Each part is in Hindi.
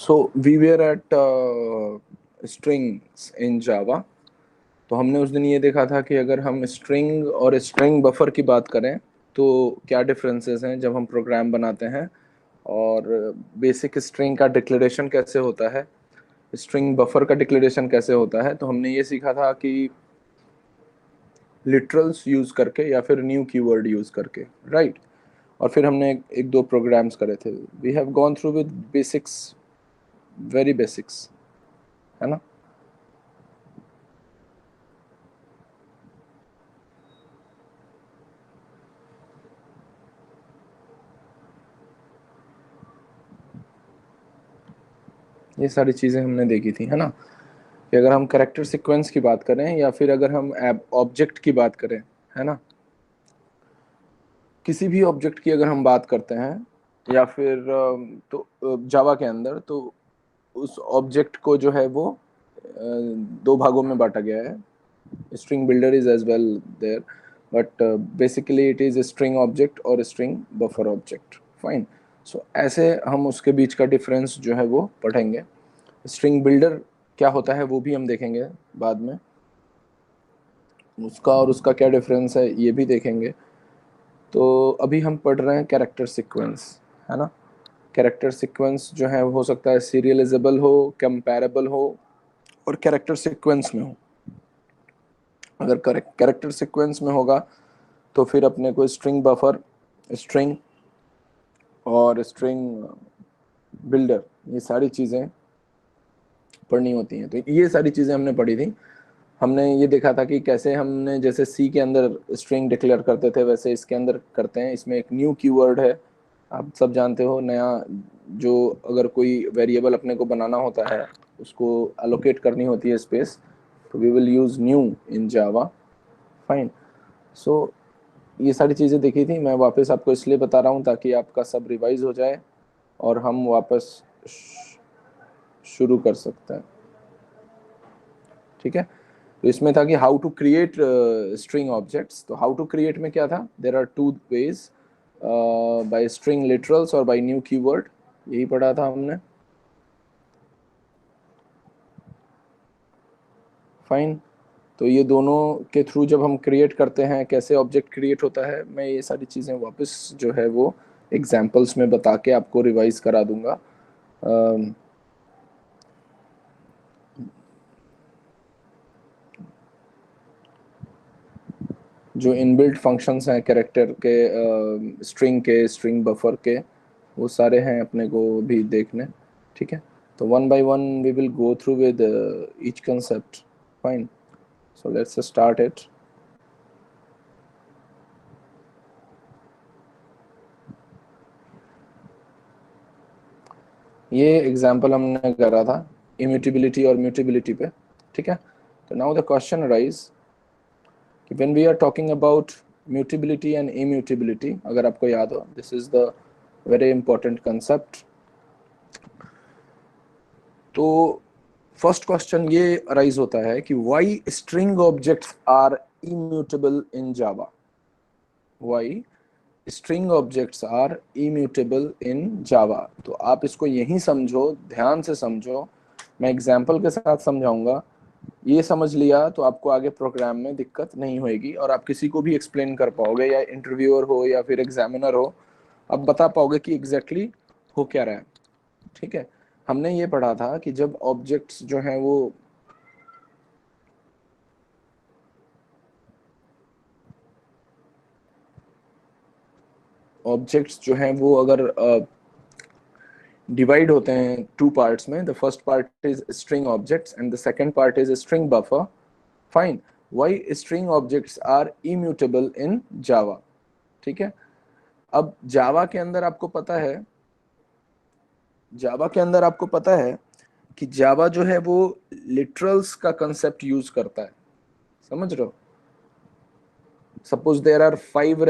So we were at strings in Java. तो हमने उस दिन ये देखा था कि अगर हम स्ट्रिंग और स्ट्रिंग बफर की बात करें तो क्या डिफरेंसेस हैं जब हम प्रोग्राम बनाते हैं, और बेसिक स्ट्रिंग का डिक्लेरेशन कैसे होता है, स्ट्रिंग बफर का डिक्लेरेशन कैसे होता है। तो हमने ये सीखा था कि लिटरल्स यूज़ करके या फिर न्यू कीवर्ड यूज़ करके, राइट। और फिर हमने एक दो प्रोग्राम्स करे थे। We have gone through with basics, very basics, है ना। ये सारी चीज़ें हमने देखी थी, है ना। कि अगर हम कैरेक्टर सीक्वेंस की बात करें या फिर अगर हम ऑब्जेक्ट की बात करें, है ना, किसी भी ऑब्जेक्ट की अगर हम बात करते हैं या फिर तो जावा के अंदर तो उस ऑब्जेक्ट को जो है वो दो भागों में बांटा गया है। String builder is as well there, but basically it is string object और string buffer object. Fine. So ऐसे हम उसके बीच का डिफरेंस जो है वो पढ़ेंगे। स्ट्रिंग बिल्डर क्या होता है वो भी हम देखेंगे बाद में, उसका और उसका क्या डिफरेंस है ये भी देखेंगे। तो अभी हम पढ़ रहे हैं कैरेक्टर सीक्वेंस, है ना। कैरेक्टर सीक्वेंस जो है हो सकता है सीरियलाइजेबल हो, कंपैरेबल हो और कैरेक्टर सीक्वेंस में हो। अगर कैरेक्टर सीक्वेंस में होगा तो फिर अपने को स्ट्रिंग बफर, स्ट्रिंग और स्ट्रिंग बिल्डर ये सारी चीज़ें पढ़नी होती हैं। तो ये सारी चीज़ें हमने पढ़ी थी। हमने ये देखा था कि कैसे हमने जैसे सी के अंदर स्ट्रिंग डिक्लेयर करते थे वैसे इसके अंदर करते हैं। इसमें एक न्यू कीवर्ड है, आप सब जानते हो, नया जो अगर कोई वेरिएबल अपने को बनाना होता है उसको एलोकेट करनी होती है स्पेस, तो we will use new in Java. Fine. So ये सारी चीज़ें देखी थी। मैं वापस आपको इसलिए बता रहा हूँ ताकि आपका सब रिवाइज हो जाए और हम वापस शुरू कर सकते हैं, ठीक है। तो इसमें था कि how to create string objects. तो हाउ टू क्रिएट में क्या था, there are two ways, by string literals और बाय न्यू कीवर्ड, यही पढ़ा था हमने। फाइन। तो ये दोनों के थ्रू जब हम क्रिएट करते हैं कैसे ऑब्जेक्ट क्रिएट होता है, मैं ये सारी चीज़ें वापस जो है वो एग्जाम्पल्स में बता के आपको रिवाइज करा दूंगा। जो इनबिल्ट फंक्शंस हैं कैरेक्टर के, स्ट्रिंग के, स्ट्रिंग बफर के, वो सारे हैं अपने को भी देखने, ठीक है। तो one by one we will go through with each concept. Fine. So let's start it. ये एग्जांपल हमने करा था इम्यूटेबिलिटी और म्यूटेबिलिटी पे, ठीक है। तो नाउ द क्वेश्चन अराइज कि when we are talking about mutability and immutability, अगर आपको याद हो, this is the very important concept. तो फर्स्ट क्वेश्चन ये अराइज होता है कि why string objects are immutable in Java. Why string objects are immutable in Java. तो आप इसको यहीं समझो, ध्यान से समझो, मैं एग्जांपल के साथ समझाऊंगा। ये समझ लिया तो आपको आगे प्रोग्राम में दिक्कत नहीं होगी और आप किसी को भी एक्सप्लेन कर पाओगे, या इंटरव्यूअर हो या फिर एग्जामिनर हो, आप बता पाओगे कि एग्जैक्टली हो क्या रहा है, ठीक है। हमने ये पढ़ा था कि जब ऑब्जेक्ट्स जो हैं वो अगर डिवाइड होते हैं टू पार्ट्स में, the first part is string objects and the second part is string buffer. Fine. Why string objects are immutable in Java, ठीक है। अब जावा के अंदर आपको पता है कि जावा जो है वो लिटरल्स का कंसेप्ट यूज करता है, समझ रहे हो। Suppose there are 5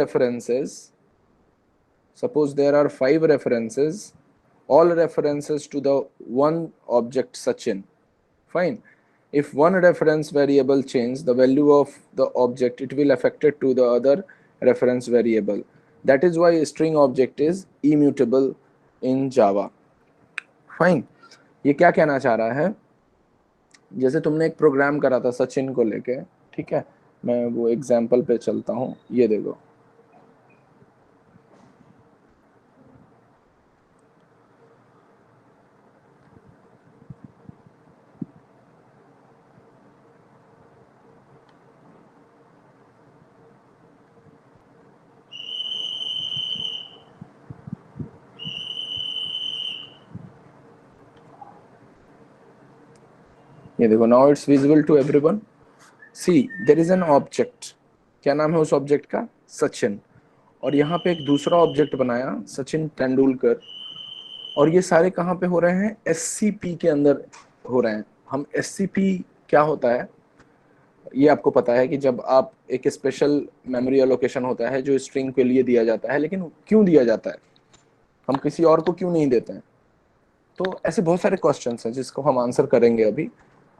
references, all references to the one object Sachin. Fine. If one reference variable change the value of the object, it will affect it to the other reference variable. That is why string object is immutable in Java. Fine. ये क्या कहना चाह रहा है, जैसे तुमने एक प्रोग्राम करा था सचिन को लेके, ठीक है, मैं वो एग्जाम्पल पे चलता हूँ, ये देखो। ये देखो, now it's visible to everyone. See there is an object, क्या नाम है उस ऑब्जेक्ट का, सचिन। और यहाँ पे एक दूसरा ऑब्जेक्ट बनाया, सचिन तेंदुलकर। और ये सारे कहाँ पे हो रहे हैं, एससीपी के अंदर हो रहे हैं। हम एससीपी क्या होता है ये आपको पता है, कि जब आप एक स्पेशल मेमोरी एलोकेशन होता है जो स्ट्रिंग के लिए दिया जाता है, लेकिन क्यों दिया जाता है, हम किसी और को क्यों नहीं देते हैं। तो ऐसे बहुत सारे क्वेश्चंस हैं जिसको हम आंसर करेंगे अभी।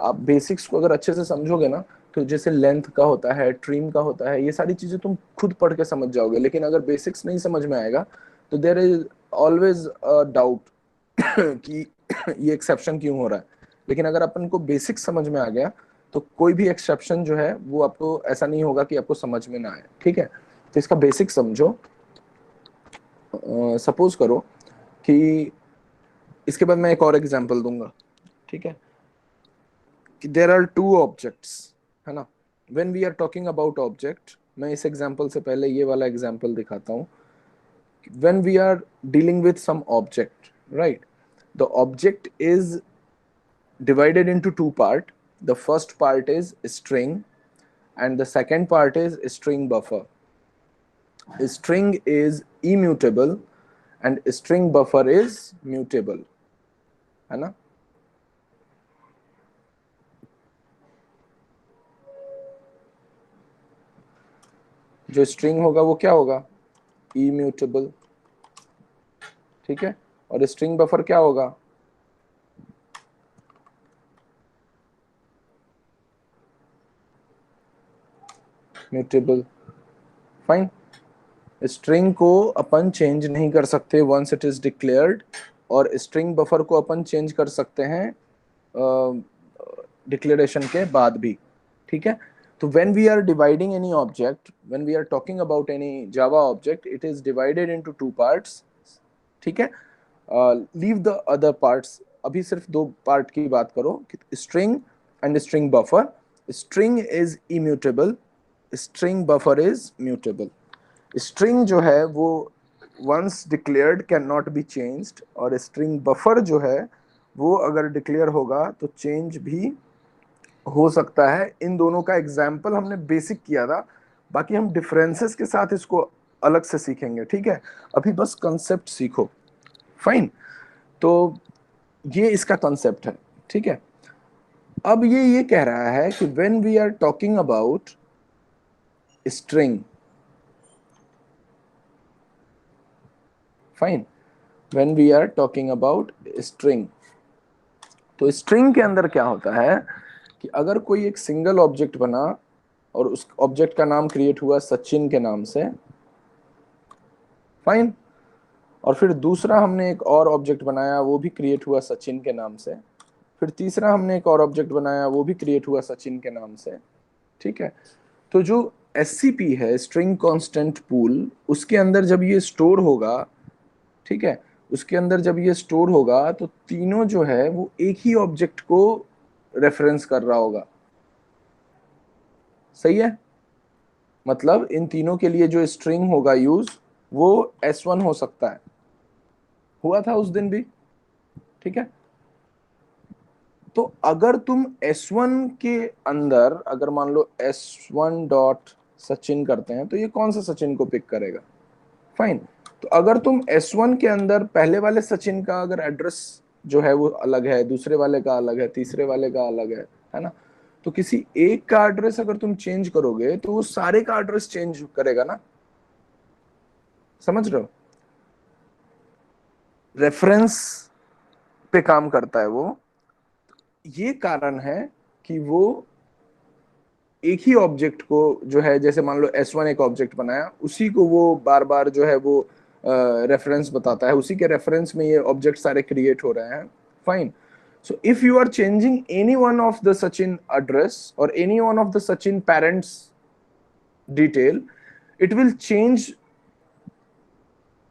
आप बेसिक्स को अगर अच्छे से समझोगे ना, तो जैसे लेंथ का होता है, ट्रिम का होता है, ये सारी चीजें तुम खुद पढ़ के समझ जाओगे। लेकिन अगर बेसिक्स नहीं समझ में आएगा तो there is always a doubt कि ये एक्सेप्शन क्यों हो रहा है। लेकिन अगर अपन को बेसिक्स समझ में आ गया तो कोई भी एक्सेप्शन जो है वो आपको ऐसा नहीं होगा कि आपको समझ में ना आए, ठीक है। तो इसका बेसिक समझो। सपोज करो कि, इसके बाद मैं एक और एग्जांपल दूंगा, ठीक है, कि देर आर टू ऑब्जेक्ट्स, है ना। When we are talking about object, मैं इस एग्जांपल से पहले ये वाला एग्जांपल दिखाता हूँ। When we are dealing with some object, right, the object is divided into two part. The first part is string and the second part is string buffer. String is immutable and string buffer is mutable, है ना। जो string होगा वो क्या होगा, immutable, ठीक है। और string buffer क्या होगा, mutable, फाइन। स्ट्रिंग को अपन चेंज नहीं कर सकते वंस इट इज डिक्लेयर्ड, और स्ट्रिंग बफर को अपन चेंज कर सकते हैं डिक्लेरेशन के बाद भी, ठीक है। तो when we are dividing any object, when we are talking about any Java object, it is divided into two parts, ठीक है। लीव द अदर पार्ट्स, अभी सिर्फ दो पार्ट की बात करो, string and string buffer. String is immutable, string buffer is mutable. String जो है वो once declared can not be changed, और स्ट्रिंग बफर जो है वो अगर डिक्लेयर होगा तो चेंज भी हो सकता है। इन दोनों का एग्जाम्पल हमने बेसिक किया था, बाकी हम डिफरेंसेस के साथ इसको अलग से सीखेंगे, ठीक है। अभी बस कंसेप्ट सीखो, फाइन। तो ये इसका कंसेप्ट है, ठीक है। अब ये कह रहा है कि when we are talking about string, fine, when we are talking about string, तो स्ट्रिंग के अंदर क्या होता है कि अगर कोई एक सिंगल ऑब्जेक्ट बना और उस ऑब्जेक्ट का नाम क्रिएट हुआ सचिन के नाम से, फाइन, और फिर दूसरा हमने एक और ऑब्जेक्ट बनाया वो भी क्रिएट हुआ सचिन के नाम से, फिर तीसरा हमने एक और ऑब्जेक्ट बनाया वो भी क्रिएट हुआ सचिन के नाम से, ठीक है। तो जो एससीपी है, स्ट्रिंग कांस्टेंट पूल, उसके अंदर जब ये स्टोर होगा, ठीक है, उसके अंदर जब ये स्टोर होगा तो तीनों जो है वो एक ही ऑब्जेक्ट को रेफरेंस कर रहा होगा, सही है। मतलब इन तीनों के लिए जो स्ट्रिंग होगा यूज, वो S1 हो सकता है, हुआ था उस दिन भी, ठीक है। तो अगर तुम S1 के अंदर, अगर मान लो S1 डॉट सचिन करते हैं, तो ये कौन सा सचिन को पिक करेगा, फाइन। तो अगर तुम S1 के अंदर पहले वाले सचिन का अगर एड्रेस जो है वो अलग है, दूसरे वाले का अलग है, तीसरे वाले का अलग है ना, तो किसी एक का एड्रेस अगर तुम चेंज करोगे तो वो सारे का एड्रेस चेंज करेगा ना, समझ रहे हो। रेफरेंस पे काम करता है वो। ये कारण है कि वो एक ही ऑब्जेक्ट को जो है, जैसे मान लो S1 एक ऑब्जेक्ट बनाया, उसी को वो बार बार जो है वो रेफरेंस बताता है, उसी के रेफरेंस में ये ऑब्जेक्ट सारे क्रिएट हो रहे हैं, fine. So if you are changing any one of the Sachin address or any one of the Sachin parents detail, it will change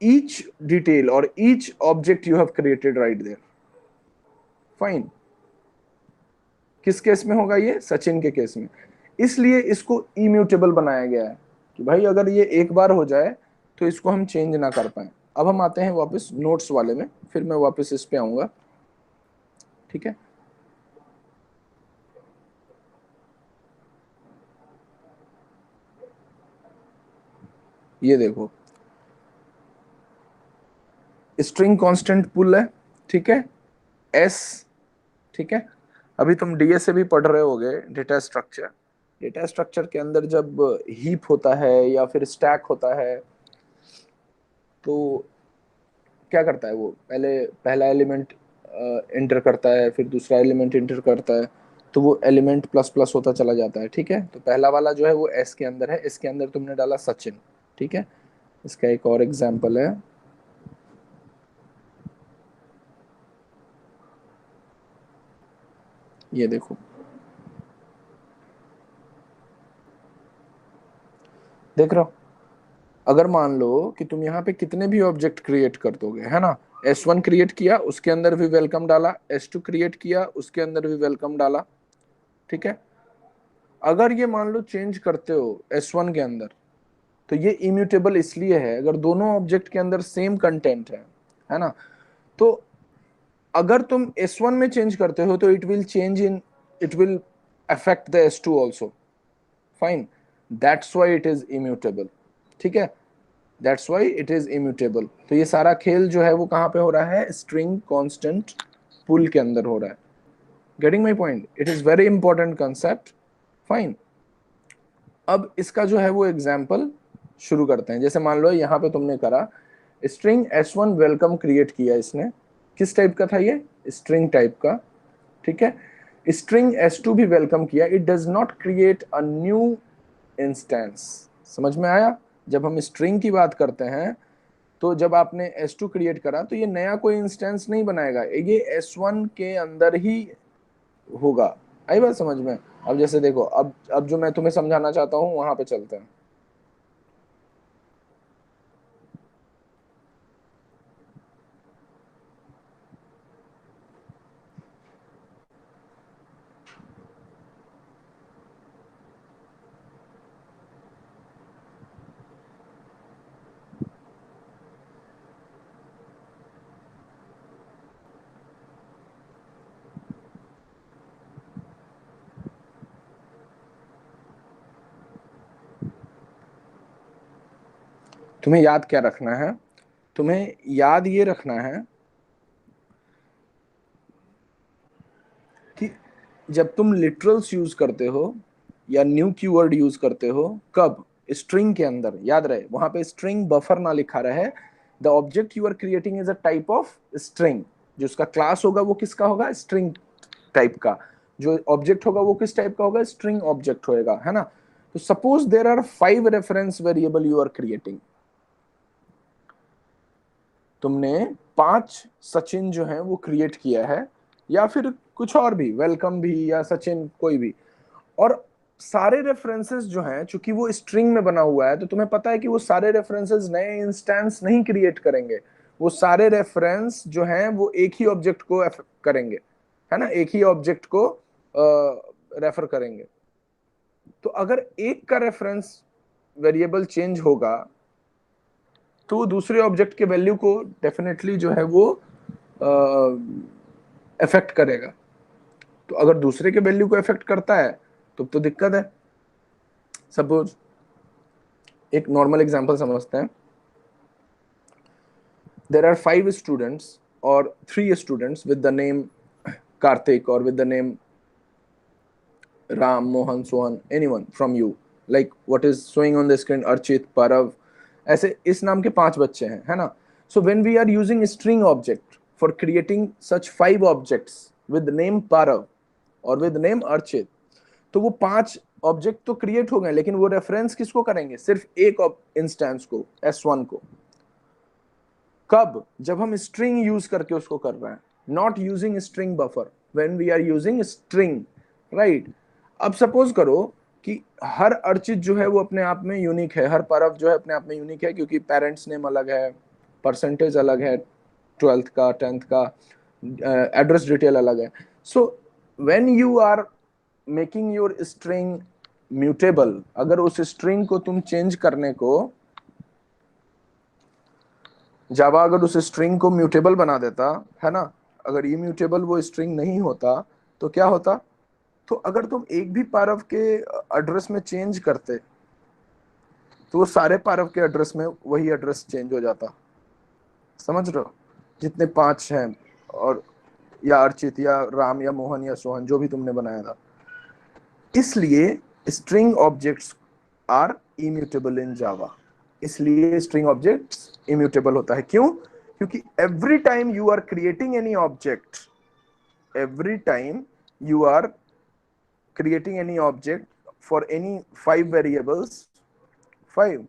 each detail or each object you have created right there. Fine. किस केस में होगा ये? सचिन के केस में. इसलिए इसको इम्यूटेबल बनाया गया है कि भाई अगर ये एक बार हो जाए तो इसको हम चेंज ना कर पाए. अब हम आते हैं वापस नोट्स वाले में, फिर मैं वापस इस पे आऊंगा. ठीक है, ये देखो स्ट्रिंग कांस्टेंट पुल है. ठीक है, एस. ठीक है, अभी तुम डीए से भी पढ़ रहे होगे डेटा स्ट्रक्चर. डेटा स्ट्रक्चर के अंदर जब हीप होता है या फिर स्टैक होता है तो क्या करता है वो? पहले पहला एलिमेंट एंटर करता है, फिर दूसरा एलिमेंट एंटर करता है, तो वो एलिमेंट प्लस प्लस होता चला जाता है. ठीक है, तो पहला वाला जो है वो एस के अंदर है, इसके अंदर तुमने डाला सचिन. ठीक है, इसका एक और एग्जाम्पल है. ये देखो, देख रहा हो? अगर मान लो कि तुम यहाँ पे कितने भी ऑब्जेक्ट क्रिएट कर दोगे, है ना, S1 क्रिएट किया उसके अंदर भी वेलकम डाला, S2 क्रिएट किया उसके अंदर भी वेलकम डाला. ठीक है, अगर ये मान लो चेंज करते हो S1 के अंदर तो ये इम्यूटेबल इसलिए है अगर दोनों ऑब्जेक्ट के अंदर सेम कंटेंट है ना. तो अगर तुम S1 में चेंज करते हो तो it will affect the S2 also. Fine, that's why it is immutable. ठीक है, that's why it is immutable. तो ये सारा खेल जो है वो कहाँ पे हो रहा है? स्ट्रिंग कांस्टेंट पुल के अंदर हो रहा है. Getting my point? It is very important concept. Fine, अब इसका जो है वो एग्जाम्पल शुरू करते हैं. जैसे मान लो यहाँ पे तुमने करा स्ट्रिंग S1 वेलकम क्रिएट किया इसने. किस टाइप का था ये? स्ट्रिंग टाइप का. ठीक है, स्ट्रिंग S2 भी वेलकम किया. It does not create a new instance. समझ में आया? जब हम स्ट्रिंग की बात करते हैं तो जब आपने S2 क्रिएट करा तो ये नया कोई इंस्टेंस नहीं बनाएगा, ये S1 के अंदर ही होगा. आई बात समझ में? अब जैसे देखो, अब जो मैं तुम्हें समझाना चाहता हूँ वहां पे चलते हैं. तुम्हें याद क्या रखना है? तुम्हें याद ये रखना है कि जब तुम लिटरल्स यूज करते हो या न्यू कीवर्ड यूज करते हो, कब? स्ट्रिंग के अंदर. याद रहे, वहां पे स्ट्रिंग बफर ना लिखा रहे. The object you are creating is a type of string. जो उसका क्लास होगा वो किसका होगा? स्ट्रिंग टाइप का. जो ऑब्जेक्ट होगा वो किस टाइप का होगा? स्ट्रिंग ऑब्जेक्ट होएगा, है ना. तो suppose there are 5 reference variable you are creating. तुमने 5 सचिन जो है वो क्रिएट किया है, या फिर कुछ और भी, वेलकम भी या सचिन कोई भी. और सारे रेफरेंसेस जो हैं, चूंकि वो स्ट्रिंग में बना हुआ है तो तुम्हें पता है कि वो सारे रेफरेंसेस नए इंस्टेंस नहीं क्रिएट करेंगे. वो सारे रेफरेंस जो हैं वो एक ही ऑब्जेक्ट को करेंगे, है ना, एक ही ऑब्जेक्ट को रेफर करेंगे. तो अगर एक का रेफरेंस वेरिएबल चेंज होगा तो दूसरे ऑब्जेक्ट के वैल्यू को डेफिनेटली जो है वो इफेक्ट करेगा. तो अगर दूसरे के वैल्यू को इफेक्ट करता है तो दिक्कत है. सपोज एक नॉर्मल एग्जांपल समझते हैं. देयर आर 5 स्टूडेंट्स और 3 students with the name Kartik और with the name Ram, Mohan, Sohan, anyone from you, like what is showing on the screen, Archit, Parv. ऐसे इस नाम के 5 बच्चे हैं, है ना. So when we are using string object for creating such 5 objects with name Parv और विद नेम अर्चित, तो वो 5 ऑब्जेक्ट तो क्रिएट हो गए, लेकिन वो रेफरेंस किसको करेंगे? सिर्फ एक इंस्टेंस को, S1 को. कब? जब हम स्ट्रिंग यूज करके उसको कर रहे हैं, not using string buffer. When we are using string, right. अब सपोज करो कि हर अर्चित जो है वो अपने आप में यूनिक है, हर पारव जो है अपने आप में यूनिक है, क्योंकि पेरेंट्स नेम अलग है, परसेंटेज अलग है, 12th का 10th का, एड्रेस डिटेल अलग है। So when you are making your string mutable, अगर उस स्ट्रिंग को तुम चेंज करने को, जावा अगर उस स्ट्रिंग को म्यूटेबल बना देता है ना, अगर ये म्यूटेबल वो स्ट्रिंग नहीं होता तो क्या होता, तो अगर तुम एक भी पारव के एड्रेस में चेंज करते तो वो सारे पारव के एड्रेस में वही एड्रेस चेंज हो जाता, समझ रहे हो, जितने 5 हैं, और या अर्चित या राम या मोहन या सोहन जो भी तुमने बनाया था। इसलिए string objects are immutable in Java, इसलिए स्ट्रिंग ऑब्जेक्ट्स इम्यूटेबल होता है। क्यों? क्योंकि every time you are creating any object, every time you are creating any object for any 5 variables, 5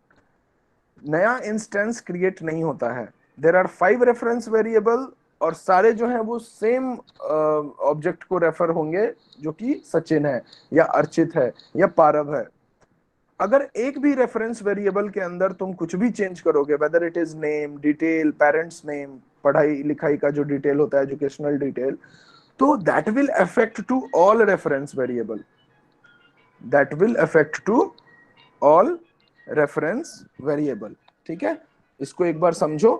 नया इंस्टेंस क्रिएट नहीं होता है, देर आर 5 रेफरेंस वेरिएबल, और सारे जो है वो सेम ऑब्जेक्ट को रेफर होंगे, जो कि सचिन है या अर्चित है या पारव है। अगर एक भी रेफरेंस वेरिएबल के अंदर तुम कुछ भी चेंज करोगे, whether it is name, detail, parents name, पढ़ाई लिखाई का जो डिटेल होता है, एजुकेशनल डिटेल, तो that will affect to all reference variable, that will affect to all reference variable। ठीक है, इसको एक बार समझो।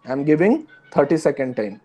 I am giving 30 second time.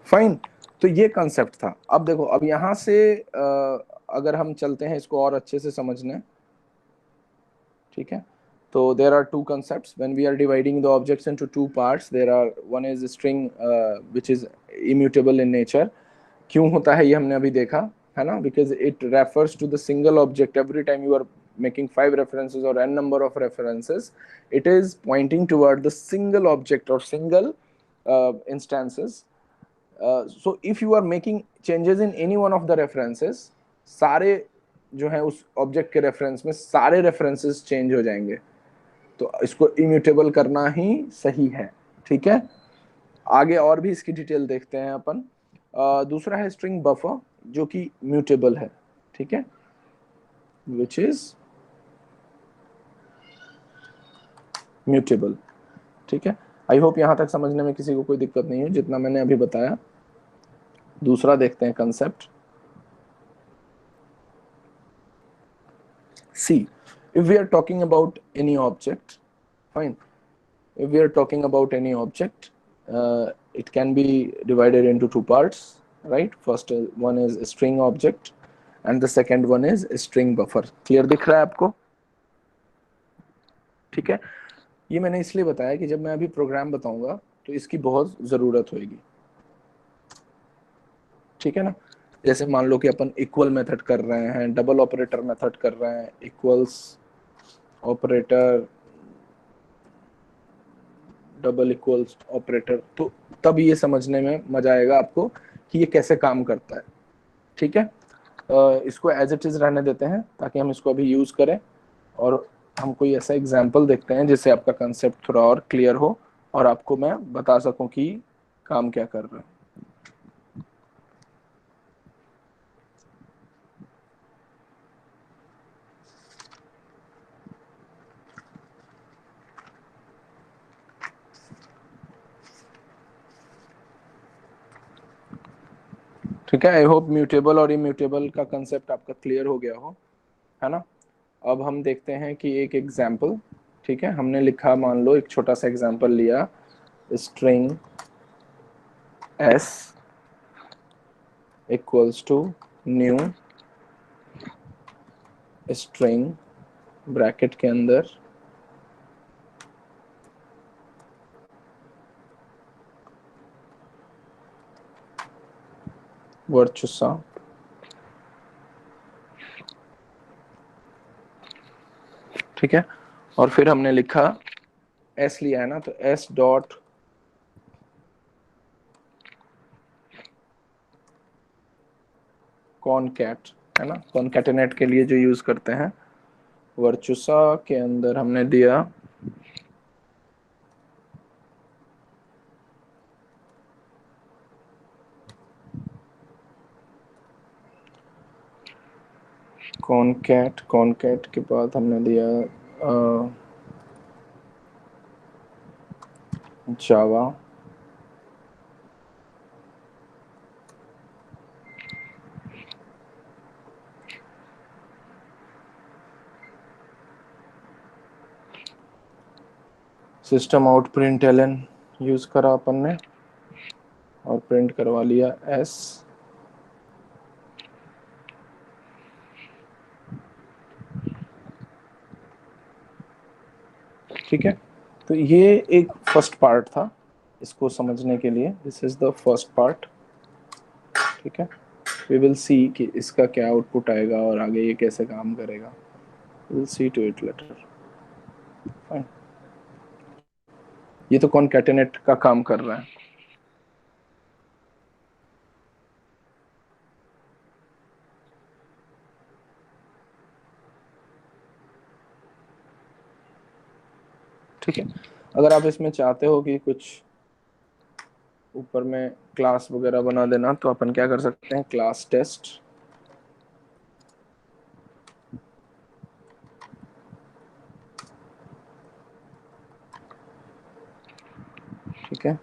Fine, तो ये कंसेप्ट था। अब देखो, अब यहां से अगर हम चलते हैं इसको और अच्छे से समझने, ठीक है, तो there are two concepts when we are dividing the objects into two parts। there are, one is string which is immutable in nature। क्यों होता है ये हमने अभी देखा है ना, because it refers to the single object। every time you are making 5 references or n number of references, it is pointing toward the single object or single instances। so if you are making changes in any one of the references, सारे जो है उस ऑब्जेक्ट के रेफरेंस में सारे रेफरेंसेस चेंज हो जाएंगे, तो इसको इम्यूटेबल करना ही सही है। ठीक है, आगे और भी इसकी डिटेल देखते हैं अपन। दूसरा है स्ट्रिंग बफर, जो कि म्यूटेबल है, ठीक है, विच इज म्यूटेबल। ठीक है, आई होप यहां तक समझने में किसी को कोई दिक्कत नहीं है जितना मैंने अभी बताया। दूसरा देखते हैं concept. See, if we are talking about any object, fine, if we are talking about any object, it can be divided into two parts, right? First one is a string object and the second one is a string buffer। clear दिख रहा है आपको? ठीक है, ये मैंने इसलिए बताया कि जब मैं अभी प्रोग्राम बताऊंगा तो इसकी बहुत जरूरत होगी। ठीक है ना, जैसे मान लो कि अपन इक्वल मेथड कर रहे हैं, डबल ऑपरेटर मेथड कर रहे हैं, equals operator, double equals operator, तो तब ये समझने में मजा आएगा आपको कि ये कैसे काम करता है। ठीक है, इसको एज इट इज रहने देते हैं ताकि हम इसको अभी यूज करें, और हम कोई ऐसा एग्जाम्पल देखते हैं जिससे आपका कंसेप्ट थोड़ा और क्लियर हो और आपको मैं बता सकूं कि काम क्या कर रहा है। ठीक है, आई होप म्यूटेबल और इम्यूटेबल का कंसेप्ट आपका क्लियर हो गया हो, है ना। अब हम देखते हैं कि एक एग्जाम्पल, ठीक है, हमने लिखा, मान लो एक छोटा सा एग्जाम्पल लिया, string s equals to new string bracket के अंदर वर्चुसा, ठीक है। और फिर हमने लिखा एस लिया है ना, तो एस डॉट कॉनकैट, है ना, कॉनकैटेनेट के लिए जो यूज करते हैं, वर्चुसा के अंदर हमने दिया कॉनकैट, कॉनकैट के बाद हमने दिया जावा, सिस्टम आउट प्रिंटलन यूज करा अपन ने और प्रिंट करवा लिया एस, ठीक है। तो ये एक फर्स्ट पार्ट था इसको समझने के लिए, this is the first part, ठीक है। वी विल सी कि इसका क्या आउटपुट आएगा और आगे ये कैसे काम करेगा, we will see to it later, fine. ये तो कॉनकैटेनेट का काम कर रहा है, ठीक है। अगर आप इसमें चाहते हो कि कुछ ऊपर में क्लास वगैरह बना देना, तो अपन क्या कर सकते हैं, क्लास टेस्ट, ठीक है।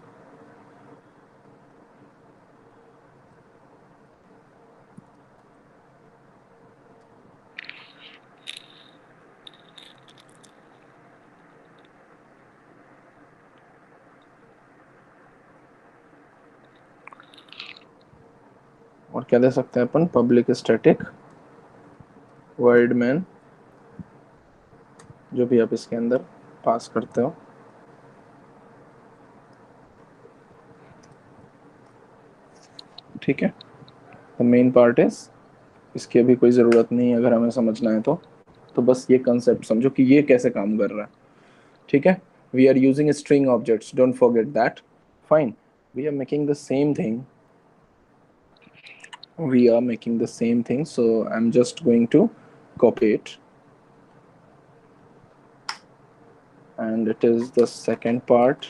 और क्या दे सकते हैं अपन, पब्लिक स्टैटिक वर्ड मैन, जो भी आप इसके अंदर पास करते हो, ठीक है। द मेन पार्ट इज, इसकी अभी कोई ज़रूरत नहीं है अगर हमें समझना है तो बस ये कंसेप्ट समझो कि ये कैसे काम कर रहा है, ठीक है। We are using string objects, don't forget that, fine. We are making the same thing, we are making the same thing, so I'm just going to copy it, and it is the second part,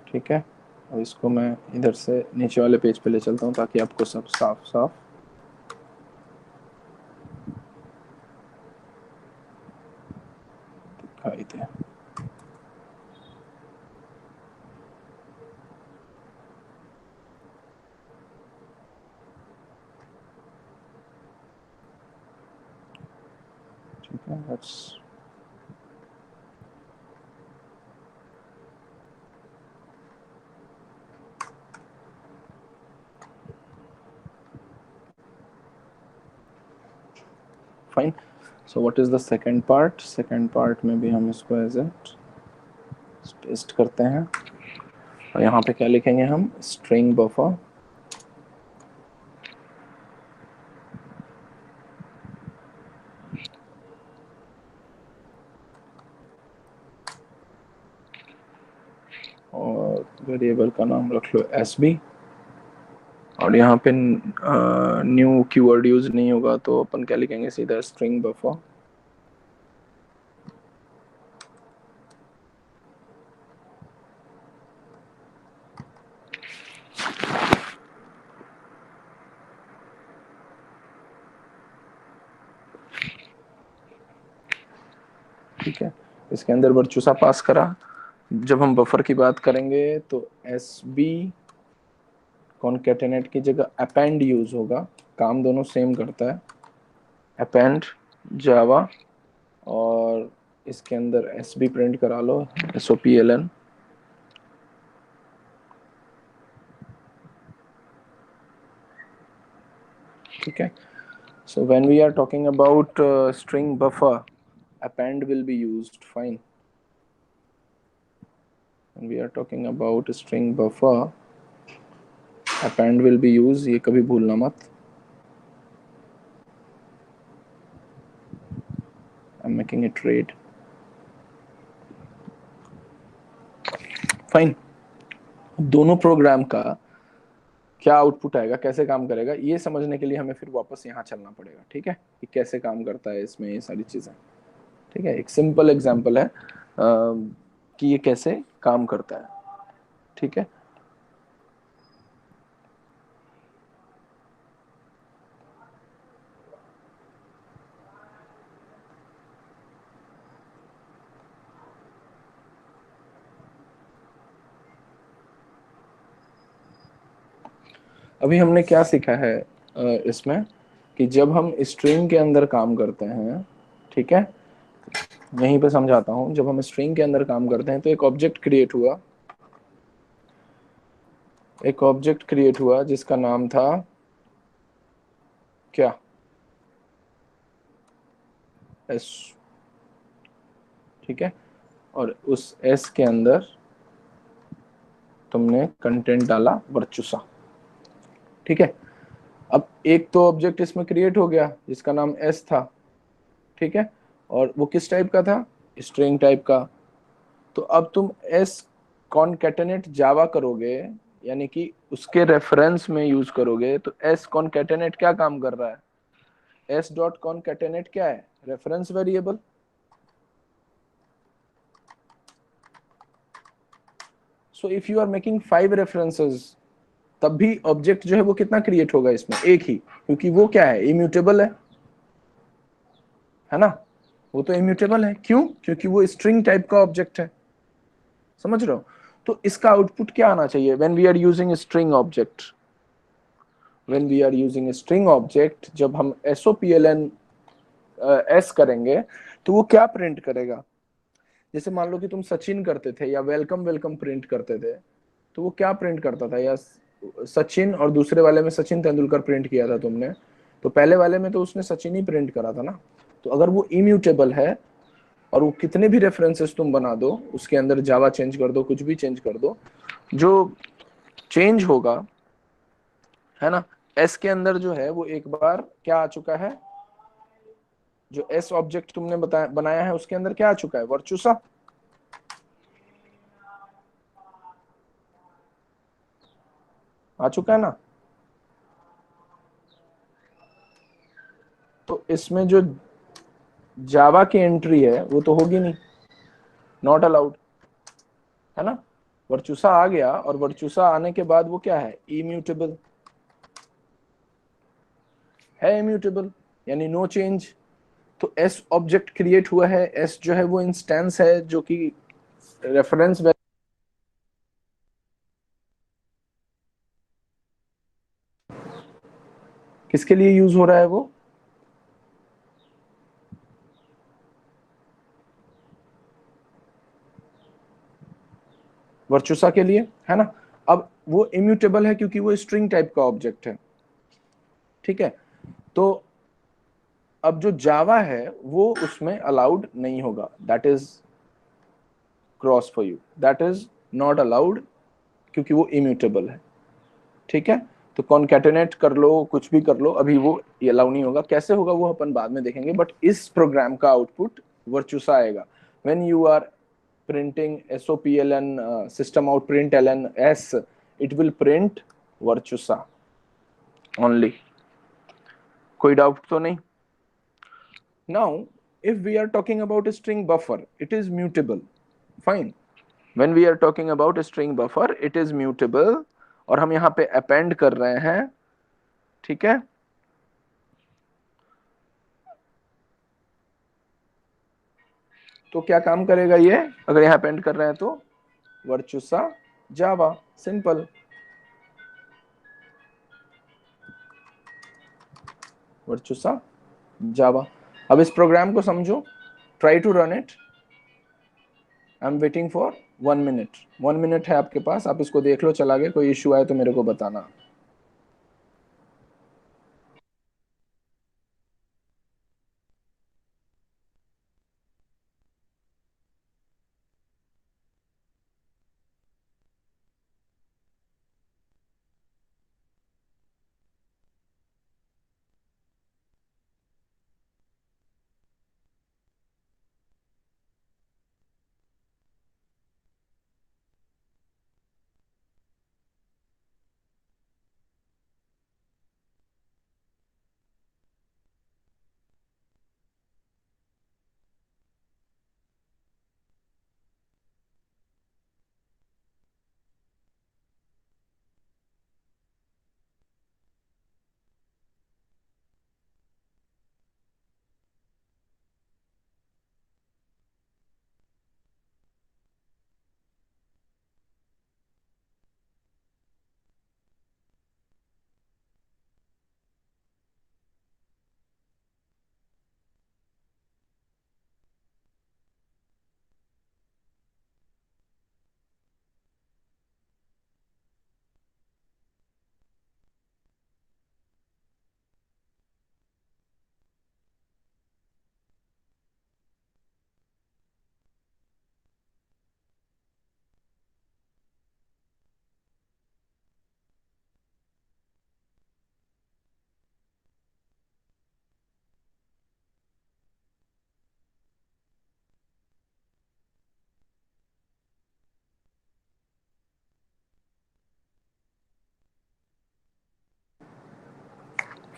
ठीक है। और इसको मैं इधर से नीचे वाले पेज पे ले चलता हूँ ताकि आपको सब साफ साफ दिखाई दे, ठीक है। Let's fine. So what is the second part? Second part में भी हम इसको एज इट पेस्ट करते हैं और यहाँ पे क्या लिखेंगे हम, स्ट्रिंग बफर, और वेरिएबल का नाम रख लो SB, और यहाँ पे न्यू कीवर्ड यूज नहीं होगा तो अपन क्या लिखेंगे, सीधा स्ट्रिंग बफर, ठीक है। इसके अंदर वर्चूसा पास करा। जब हम बफर की बात करेंगे तो SB कॉन्केटेनेट की जगह अपेंड यूज होगा, काम दोनों सेम करता है, अपेंड जावा, और इसके अंदर SB प्रिंट करा लो, SOPLN, ठीक है. So when we are talking about string buffer, append will be used. Fine. When we are talking about string buffer, append will be used. ये कभी भूलना मत. I'm making it red. Fine. दोनों प्रोग्राम का क्या आउटपुट आएगा, कैसे काम करेगा, ये समझने के लिए हमें फिर वापस यहाँ चलना पड़ेगा. ठीक है, कि कैसे काम करता है इसमें ये सारी चीजें. ठीक है, एक सिंपल एग्जांपल है कि ये कैसे काम करता है. ठीक है. अभी हमने क्या सीखा है इसमें, कि जब हम स्ट्रिंग के अंदर काम करते हैं, ठीक है, यहीं पे समझाता हूं. जब हम स्ट्रिंग के अंदर काम करते हैं तो एक ऑब्जेक्ट क्रिएट हुआ, एक ऑब्जेक्ट क्रिएट हुआ जिसका नाम था क्या, एस. ठीक है, और उस एस के अंदर तुमने कंटेंट डाला वर्चुसा. ठीक है. अब एक तो ऑब्जेक्ट इसमें क्रिएट हो गया जिसका नाम एस था. ठीक है, और वो किस टाइप का था, स्ट्रिंग टाइप का. तो अब तुम एस कॉनकैटेनेट जावा करोगे, यानी कि उसके रेफरेंस में यूज करोगे, तो एस कॉनकैटेनेट क्या काम कर रहा है, एस डॉट कॉनकैटेनेट क्या है, reference variable. So if you are making 5 references, तब भी ऑब्जेक्ट जो है वो कितना क्रिएट होगा इसमें, एक ही, क्योंकि वो क्या है, इम्यूटेबल है ना. वो तो इम्यूटेबल है. क्यों? क्योंकि वो स्ट्रिंग टाइप का ऑब्जेक्ट है. समझ रहे हो. तो इसका आउटपुट क्या आना चाहिए when we are using string object. When we are using string object, जब हम SOPLN एस करेंगे तो वो क्या प्रिंट करेगा. जैसे मान लो कि तुम सचिन करते थे या वेलकम वेलकम प्रिंट करते थे, तो वो क्या प्रिंट करता था, या सचिन, और दूसरे वाले में सचिन तेंदुलकर प्रिंट किया था तुमने, तो पहले वाले में तो उसने सचिन ही प्रिंट करा था ना. तो अगर वो इम्यूटेबल है और वो कितने भी रेफरेंसेस तुम बना दो, उसके अंदर जावा चेंज कर दो, कुछ भी चेंज कर दो, जो चेंज होगा, है ना, एस के अंदर जो है वो एक बार क्या आ चुका है, जो एस ऑब्जेक्ट तुमने बनाया है उसके अंदर क्या आ चुका है, वर्चुसा. आ चुका है ना. तो इसमें जो जावा की एंट्री है वो तो होगी नहीं, नॉट अलाउड, है ना. वर्चुसा आ गया, और वर्चुसा आने के बाद वो क्या है, इम्यूटेबल है, इम्यूटेबल यानी नो चेंज. तो एस ऑब्जेक्ट क्रिएट हुआ है, एस जो है वो इंस्टेंस है जो कि रेफरेंस किसके लिए यूज हो रहा है, वो वर्चुसा के लिए, है ना. अब वो इम्यूटेबल है क्योंकि वो स्ट्रिंग टाइप का ऑब्जेक्ट है. ठीक है. तो अब जो जावा है वो उसमें अलाउड नहीं होगा, that is cross for you, that is not allowed, क्योंकि वो इम्यूटेबल है. ठीक है. तो कॉन्कैटेनेट कर लो, कुछ भी कर लो, अभी वो अलाउ नहीं होगा. कैसे होगा वो अपन बाद में देखेंगे, बट इस प्रोग्राम का आउटपुट वर्चुसा आएगा. When you are printing SOPLN system out println s, it will print Virtusa only. कोई डाउट तो नहीं. now if we are talking about a string buffer, it is mutable. fine. when we are talking about a string buffer, it is mutable, और हम यहाँ पे append कर रहे हैं. ठीक है. तो क्या काम करेगा ये, अगर यहाँ append कर रहे हैं तो वर्चुसा जावा, सिंपल. वर्चुसा जावा. अब इस प्रोग्राम को समझो, try to run it. I am waiting for 1 minute. 1 minute है आपके पास, आप इसको देख लो, चला गया, कोई इश्यू आए तो मेरे को बताना.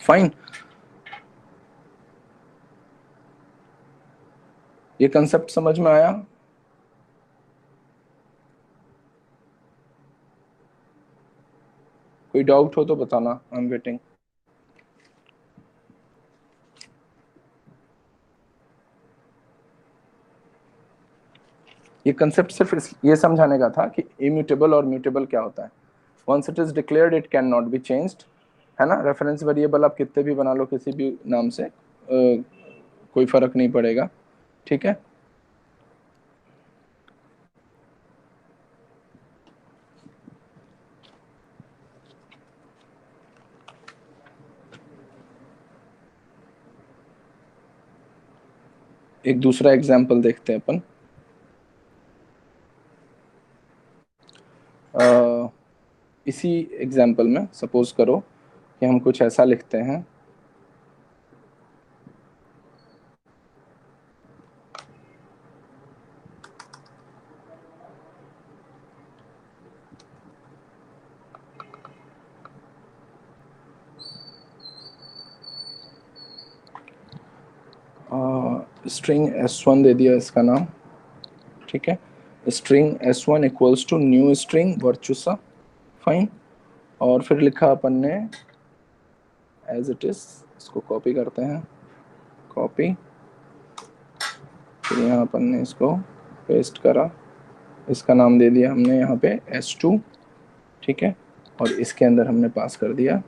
फाइन, ये कंसेप्ट समझ में आया? कोई डाउट हो तो बताना, आई एम वेटिंग। ये कंसेप्ट सिर्फ ये समझाने का था कि इम्यूटेबल और म्यूटेबल क्या होता है। Once it is declared it can not be changed, है ना। रेफरेंस वेरिएबल आप कितने भी बना लो किसी भी नाम से, कोई फर्क नहीं पड़ेगा, ठीक है। एक दूसरा एग्जाम्पल देखते हैं अपन। इसी एग्जाम्पल में सपोज करो कि हम कुछ ऐसा लिखते हैं, स्ट्रिंग s1 दे दिया इसका नाम, ठीक है। String s1 equals to new string Virtusa, fine. और फिर लिखा अपन ने एज इट इज, इसको कॉपी करते हैं, कॉपी, फिर यहाँ अपन ने इसको पेस्ट करा, इसका नाम दे दिया हमने यहाँ पे s2, ठीक है। और इसके अंदर हमने पास कर दिया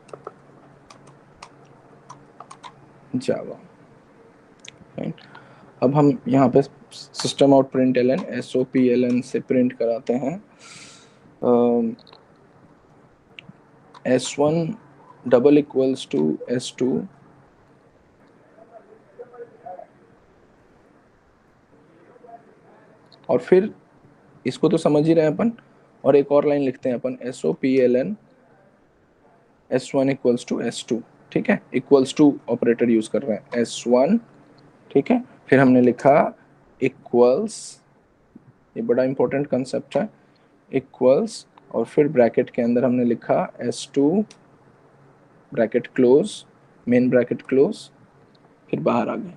जावा, फाइन। अब हम यहाँ पे system out print L N SOPLN से प्रिंट कराते हैं S1 double equals to S2, और फिर इसको तो समझ ही रहे हैं अपन, और एक और लाइन लिखते हैं अपन SOPLN S1 equals to S2, ठीक है। इक्वल्स टू ऑपरेटर यूज कर रहे हैं S1, ठीक है। फिर हमने लिखा इक्वल्स, ये बड़ा इंपॉर्टेंट कंसेप्ट है, इक्वल्स, और फिर ब्रैकेट के अंदर हमने लिखा S2 bracket close, main bracket close, फिर बाहर आ गए,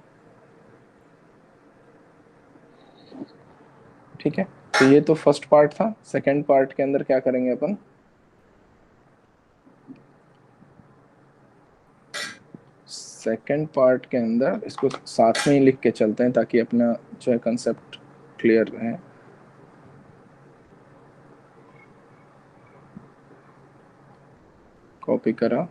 ठीक है। तो ये तो फर्स्ट पार्ट था। सेकंड पार्ट के अंदर क्या करेंगे अपन, सेकंड पार्ट के अंदर इसको साथ में ही लिख के चलते हैं ताकि अपना जो है कंसेप्ट क्लियर रहे। कॉपी करा,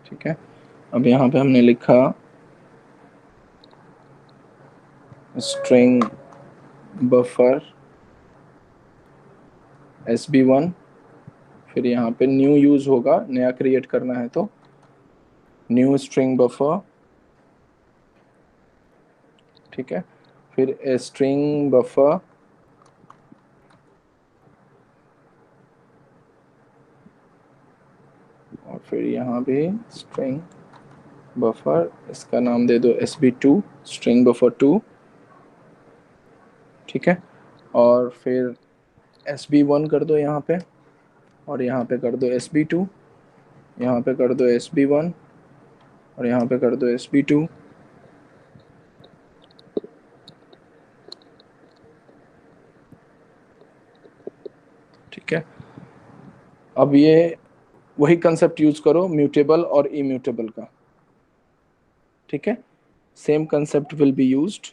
ठीक है। अब यहाँ पे हमने लिखा स्ट्रिंग बफर SB1, फिर यहाँ पे न्यू यूज होगा, नया क्रिएट करना है तो न्यू स्ट्रिंग बफर, ठीक है। फिर स्ट्रिंग बफर, और फिर यहाँ भी स्ट्रिंग बफर, इसका नाम दे दो SB2 स्ट्रिंग बफर 2, ठीक है। और फिर SB1 कर दो यहाँ पे, और यहाँ पे कर दो SB2, यहाँ पे कर दो SB1, और यहाँ पे कर दो SB2, ठीक है। अब ये वही कंसेप्ट यूज करो म्यूटेबल और इम्यूटेबल का, ठीक है। Same concept will be used.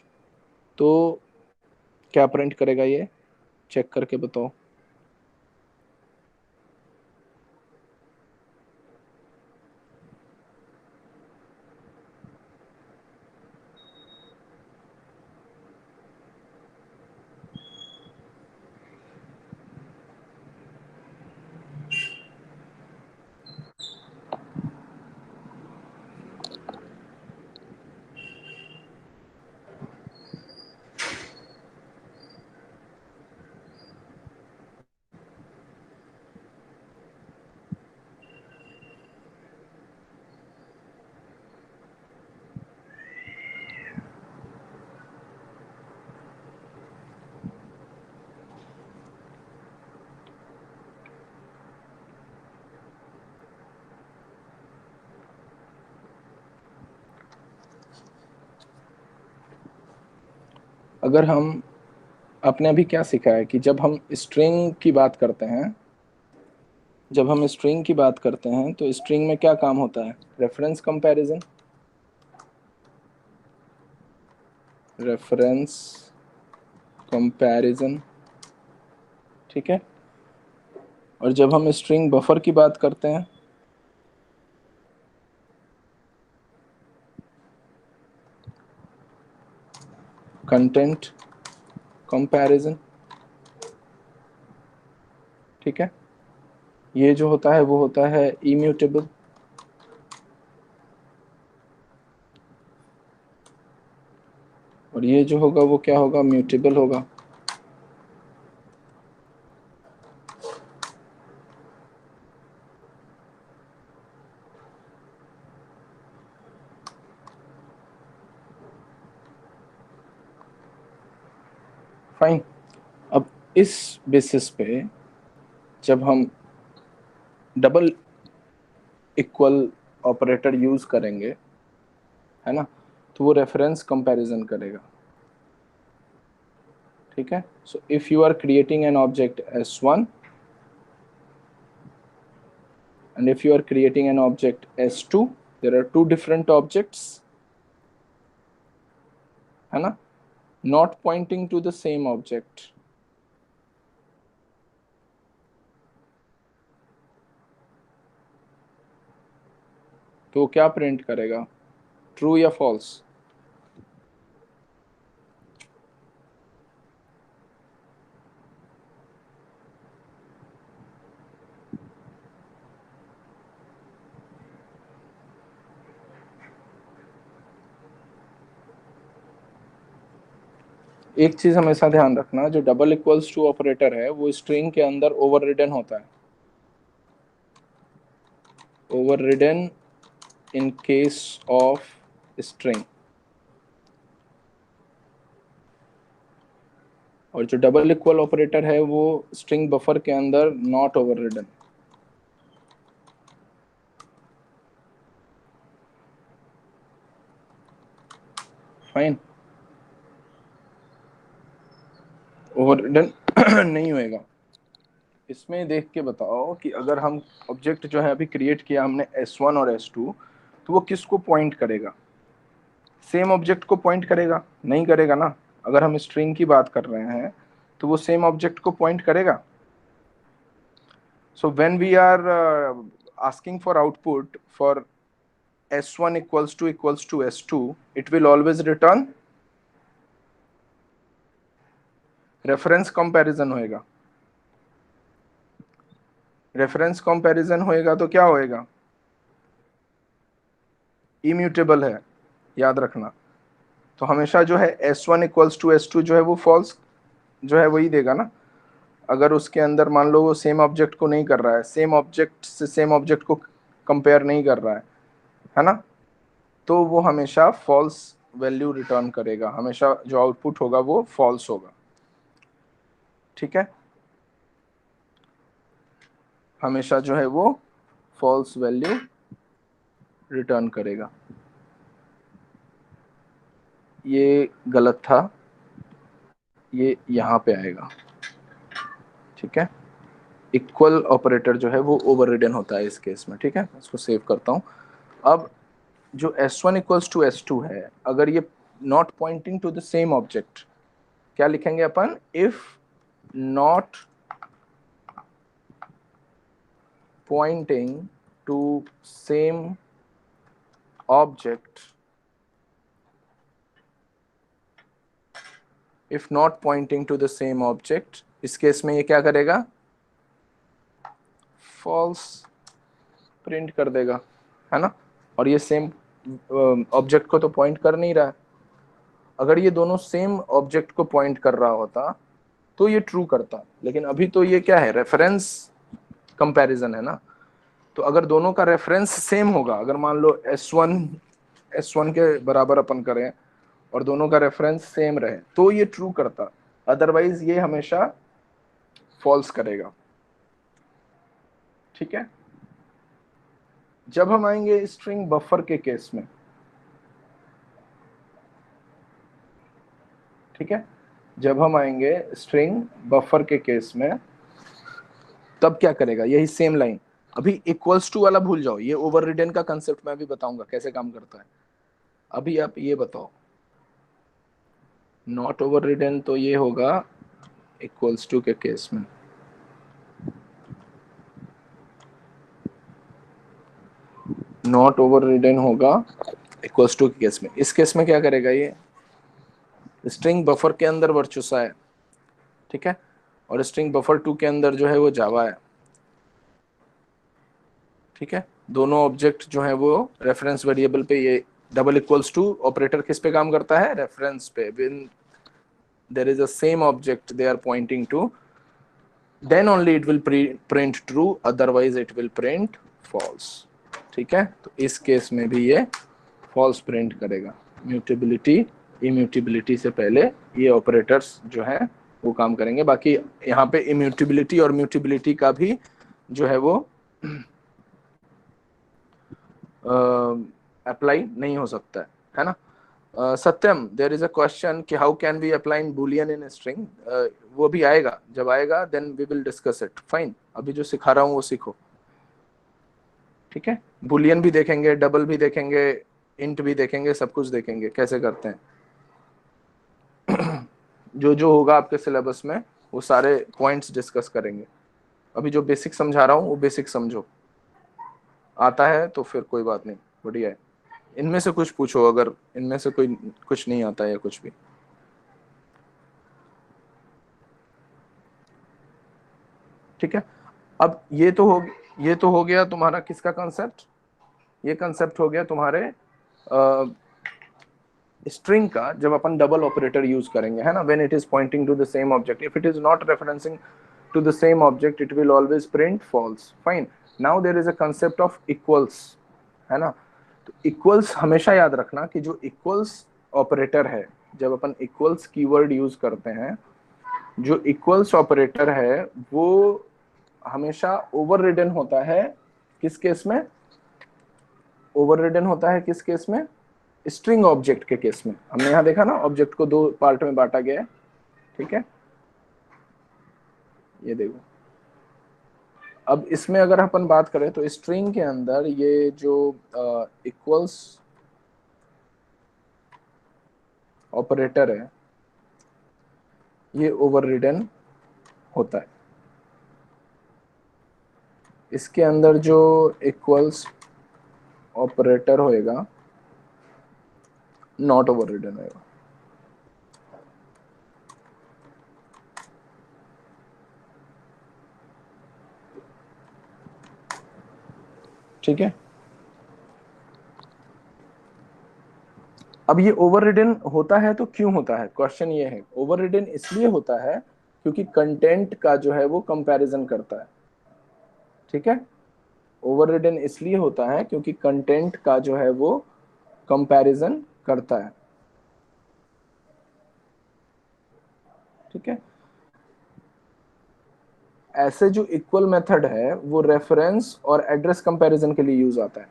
तो क्या प्रिंट करेगा ये, चेक करके बताओ। अगर हम आपने अभी क्या सीखा है कि जब हम स्ट्रिंग की बात करते हैं, जब हम स्ट्रिंग की बात करते हैं तो स्ट्रिंग में क्या काम होता है? रेफरेंस कंपैरिजन, रेफरेंस कंपैरिजन, ठीक है। और जब हम स्ट्रिंग बफर की बात करते हैं, कंटेंट कंपैरिजन, ठीक है। ये जो होता है वो होता है इम्यूटेबल, और ये जो होगा वो क्या होगा? म्यूटेबल होगा। फाइन। अब इस बेसिस पे जब हम डबल इक्वल ऑपरेटर यूज करेंगे, है ना, तो वो रेफरेंस कंपैरिजन करेगा, ठीक है। So if you are creating an object s1 and if you are creating an object s2, there are two different objects, है ना, not pointing to the same object, तो क्या प्रिंट करेगा? ट्रू या फॉल्स? एक चीज हमेशा ध्यान रखना, जो डबल इक्वल्स टू ऑपरेटर है वो स्ट्रिंग के अंदर ओवररिडन होता है, ओवररिडन इन केस ऑफ स्ट्रिंग, और जो डबल इक्वल ऑपरेटर है वो स्ट्रिंग बफर के अंदर नॉट ओवररिडन। फाइन, ओवररिडन नहीं होएगा। इसमें देख के बताओ कि अगर हम ऑब्जेक्ट जो है अभी क्रिएट किया हमने s1 और s2, तो वो किसको पॉइंट करेगा? सेम ऑब्जेक्ट को पॉइंट करेगा? नहीं करेगा ना। अगर हम स्ट्रिंग की बात कर रहे हैं तो वो सेम ऑब्जेक्ट को पॉइंट करेगा। So when we are asking for output for s1 equals to s2, it will always return reference comparison होएगा। रेफरेंस कंपैरिजन होएगा तो क्या होएगा? इम्यूटेबल है, याद रखना। तो हमेशा जो है s1 equals to s2 जो है वो फॉल्स जो है वही देगा ना। अगर उसके अंदर मान लो वो सेम ऑब्जेक्ट को नहीं कर रहा है, सेम ऑब्जेक्ट से सेम ऑब्जेक्ट को कंपेयर नहीं कर रहा है ना, तो वो हमेशा फॉल्स वैल्यू रिटर्न करेगा, हमेशा जो आउटपुट होगा वो फॉल्स होगा, ठीक है। हमेशा जो है वो फॉल्स वैल्यू रिटर्न करेगा। ये गलत था, ये यहाँ पे आएगा, ठीक है। इक्वल ऑपरेटर जो है वो ओवररिडन होता है इस केस में, ठीक है। इसको सेव करता हूँ। अब जो s1 equals to s2 है, अगर ये not pointing to the same object, क्या लिखेंगे अपन? If not pointing to same object, if not pointing to the same object, इस केस में ये क्या करेगा? फॉल्स प्रिंट कर देगा, है ना। और ये सेम ऑब्जेक्ट को तो पॉइंट कर नहीं रहा है। अगर ये दोनों सेम ऑब्जेक्ट को पॉइंट कर रहा होता तो ये ट्रू करता, लेकिन अभी तो ये क्या है? रेफरेंस कंपैरिजन है ना। तो अगर दोनों का रेफरेंस सेम होगा, अगर मान लो S1 के बराबर अपन करें और दोनों का रेफरेंस सेम रहे तो ये ट्रू करता, अदरवाइज ये हमेशा फॉल्स करेगा, ठीक है। जब हम आएंगे स्ट्रिंग बफर के केस में, ठीक है, जब हम आएंगे स्ट्रिंग बफर के केस में, तब क्या करेगा, यही सेम लाइन। अभी इक्वल्स टू वाला भूल जाओ, ये ओवर रिडन का कंसेप्ट मैं भी बताऊंगा कैसे काम करता है। अभी आप ये बताओ, नॉट ओवर रिडन तो ये होगा इक्वल्स टू के केस में। नॉट ओवर रिडन होगा इक्वल्स टू के केस में। इस केस में क्या करेगा, ये स्ट्रिंग बफर के अंदर वर्चुसा है, ठीक है, और स्ट्रिंग बफर टू के अंदर जो है वो जावा है, ठीक है। दोनों ऑब्जेक्ट जो है वो रेफरेंस वेरिएबल पे, ये डबल इक्वल्स टू ऑपरेटर किस पे काम करता है, रेफरेंस पे। When there is a same object they are pointing to, then only it will print true, otherwise it will print false, ठीक है। तो इस केस में भी ये फॉल्स प्रिंट करेगा। म्यूटेबिलिटी इम्यूटेबिलिटी से पहले ये ऑपरेटर्स जो है वो काम करेंगे। बाकी यहाँ पे इम्यूटेबिलिटी और म्यूटेबिलिटी का भी जो है वो अप्लाई नहीं हो सकता है ना। Satyam, there is a question कि how can we apply in boolean in string. वो भी आएगा, जब आएगा then we will discuss it. Fine, अभी जो सिखा रहा हूँ वो सीखो, ठीक है। बुलियन भी देखेंगे, डबल भी देखेंगे, इंट भी देखेंगे, सब कुछ देखेंगे कैसे करते हैं। जो जो होगा आपके सिलेबस में वो सारे पॉइंट्स डिस्कस करेंगे। अभी जो बेसिक समझा रहा हूँ वो बेसिक समझो, आता है तो फिर कोई बात नहीं, बढ़िया है। इनमें से कुछ पूछो, अगर इनमें से कोई कुछ नहीं आता या कुछ भी। ठीक है, अब ये तो हो गया तुम्हारा किसका कंसेप्ट, ये कंसेप्ट हो गया तुम्हारे स्ट्रिंग का, जब अपन डबल ऑपरेटर यूज करेंगे, है ना। When it is pointing to the same object, if it is not referencing to the same object it will always print false. Fine, now there is a concept of equals, है ना। तो इक्वल्स हमेशा याद रखना कि जो इक्वल्स ऑपरेटर है, जब अपन इक्वल्स कीवर्ड यूज करते हैं, जो इक्वल्स ऑपरेटर है वो हमेशा ओवर रिडन होता है। किस केस में ओवर रिडन होता है, किस केस में, स्ट्रिंग ऑब्जेक्ट के केस में। हमने यहां देखा ना, ऑब्जेक्ट को दो पार्ट में बांटा गया है, ठीक है। ये देखो, अब इसमें अगर अपन बात करें तो स्ट्रिंग के अंदर ये जो इक्वल्स ऑपरेटर है ये ओवर रिडन होता है। इसके अंदर जो इक्वल्स ऑपरेटर होएगा नॉट ओवर रिडन होएगा, ठीक है। अब ये ओवर रिडन होता है तो क्यों होता है, क्वेश्चन ये है। ओवर रिडन इसलिए होता है क्योंकि कंटेंट का जो है वो कंपैरिजन करता है, ठीक है। ओवर रिडन इसलिए होता है क्योंकि कंटेंट का जो है वो कंपैरिजन करता है, ठीक है। ऐसे जो इक्वल मेथड है वो रेफरेंस और एड्रेस कंपैरिजन के लिए यूज आता है,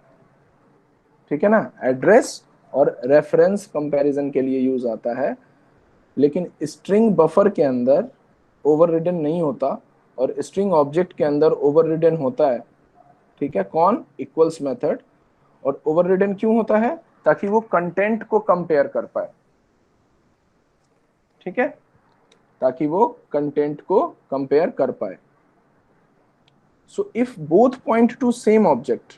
ठीक है ना। एड्रेस और रेफरेंस कंपैरिजन के लिए यूज आता है, लेकिन स्ट्रिंग बफर के अंदर ओवर रिडन नहीं होता और स्ट्रिंग ऑब्जेक्ट के अंदर ओवर रिडन होता है, ठीक है। कौन, इक्वल्स मेथड। और ओवर रिडन क्यों होता है, ताकि वो कंटेंट को कंपेयर कर पाए, ठीक है, ताकि वो कंटेंट को कंपेयर कर पाए। So if both point two same object,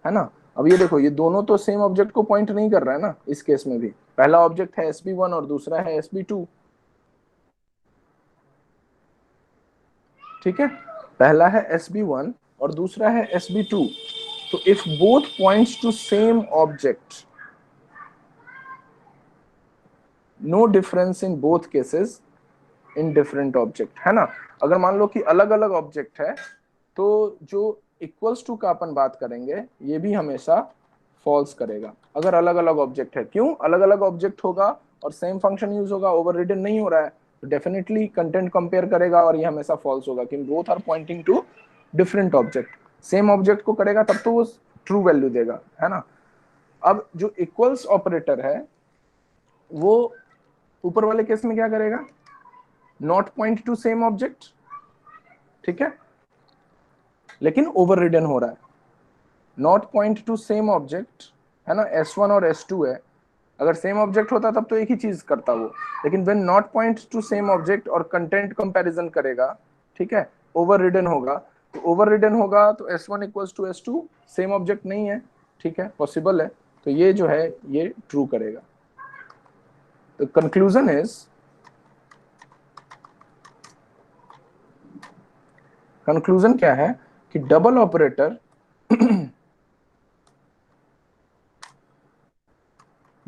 है ना। अब ये देखो, ये दोनों तो सेम ऑब्जेक्ट को पॉइंट नहीं कर रहा है ना। इस केस में भी पहला ऑब्जेक्ट है SB1 और दूसरा है SB2, ठीक है। पहला है SB1 और दूसरा है SB2। तो if both points to same object, no difference in both cases in different object, है ना। अगर मान लो कि अलग अलग ऑब्जेक्ट है तो जो इक्वल्स टू का अपन बात करेंगे ये भी हमेशा फॉल्स करेगा। अगर अलग अलग ऑब्जेक्ट है, क्यों, अलग अलग ऑब्जेक्ट होगा और सेम फंक्शन यूज होगा, ओवर रिडन नहीं हो रहा है, तो डेफिनेटली कंटेंट कंपेयर करेगा और ये हमेशा फॉल्स होगा कि both are pointing to different object. Same object को करेगा तब तो वो ट्रू वैल्यू देगा, है ना। अब जो इक्वल्स ऑपरेटर है वो ऊपर वाले केस में क्या करेगा, not point two same object, ठीक है, लेकिन ओवर रिडन हो रहा है। Not point two same object है ना, S1 और S2 है, अगर सेम ऑब्जेक्ट होता तब तो एक ही चीज करता वो, लेकिन when not point two same object और कंटेंट कंपैरिजन करेगा, ठीक है, ओवर रिडन होगा, तो ओवर रिडन होगा तो S1 equals to S2, same object नहीं है, ठीक है, पॉसिबल है, तो ये जो है ये ट्रू करेगा। तो कंक्लूजन इज, कंक्लूजन क्या है कि डबल ऑपरेटर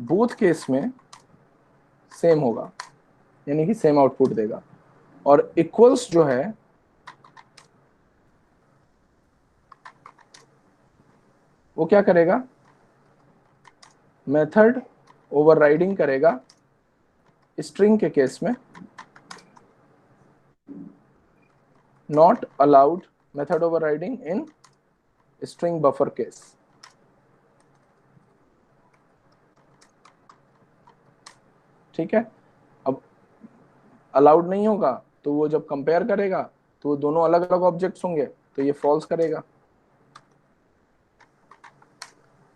बोथ केस में सेम होगा, यानी कि सेम आउटपुट देगा, और इक्वल्स जो है वो क्या करेगा, मेथड ओवरराइडिंग करेगा स्ट्रिंग के केस में, not allowed method overriding in string buffer case. ठीक है, अब अलाउड नहीं होगा तो वो जब कंपेयर करेगा तो वो दोनों अलग अलग ऑब्जेक्ट्स होंगे, तो ये फॉल्स करेगा।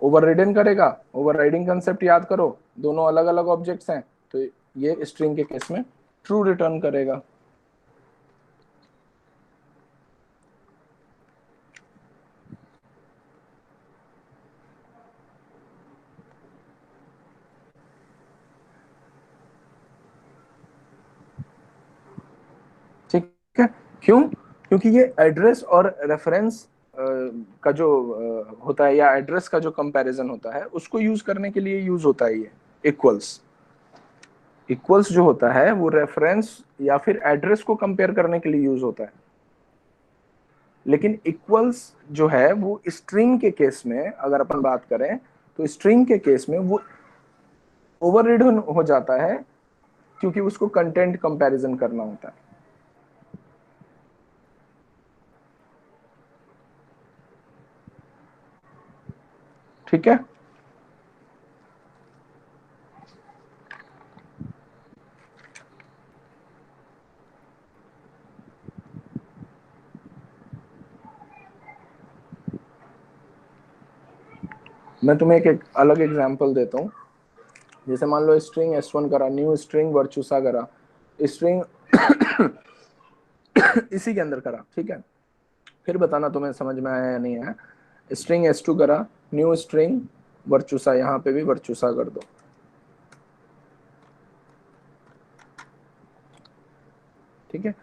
ओवररिडन करेगा, ओवरराइडिंग कंसेप्ट याद करो, दोनों अलग अलग ऑब्जेक्ट्स हैं, तो ये स्ट्रिंग के केस में ट्रू रिटर्न करेगा। ठीक है, क्यों, क्योंकि ये एड्रेस और रेफरेंस का जो होता है, या एड्रेस का जो कंपैरिजन होता है उसको यूज करने के लिए यूज होता है ये इक्वल्स। इक्वल्स जो होता है वो रेफरेंस या फिर एड्रेस को कंपेयर करने के लिए यूज होता है, लेकिन इक्वल्स जो है वो स्ट्रिंग के केस में अगर अपन बात करें तो स्ट्रिंग के केस में वो ओवररिडन हो जाता है, क्योंकि उसको कंटेंट कंपैरिजन करना होता है। ठीक है, मैं तुम्हें एक अलग एग्जांपल देता हूँ। जैसे मान लो स्ट्रिंग S1 करा, न्यू स्ट्रिंग वर्चुसा करा, स्ट्रिंग इसी के अंदर करा, ठीक है, फिर बताना तुम्हें समझ में आया या नहीं आया। स्ट्रिंग S2 करा, न्यू स्ट्रिंग वर्चुसा, यहाँ पे भी वर्चुसा कर दो, ठीक है,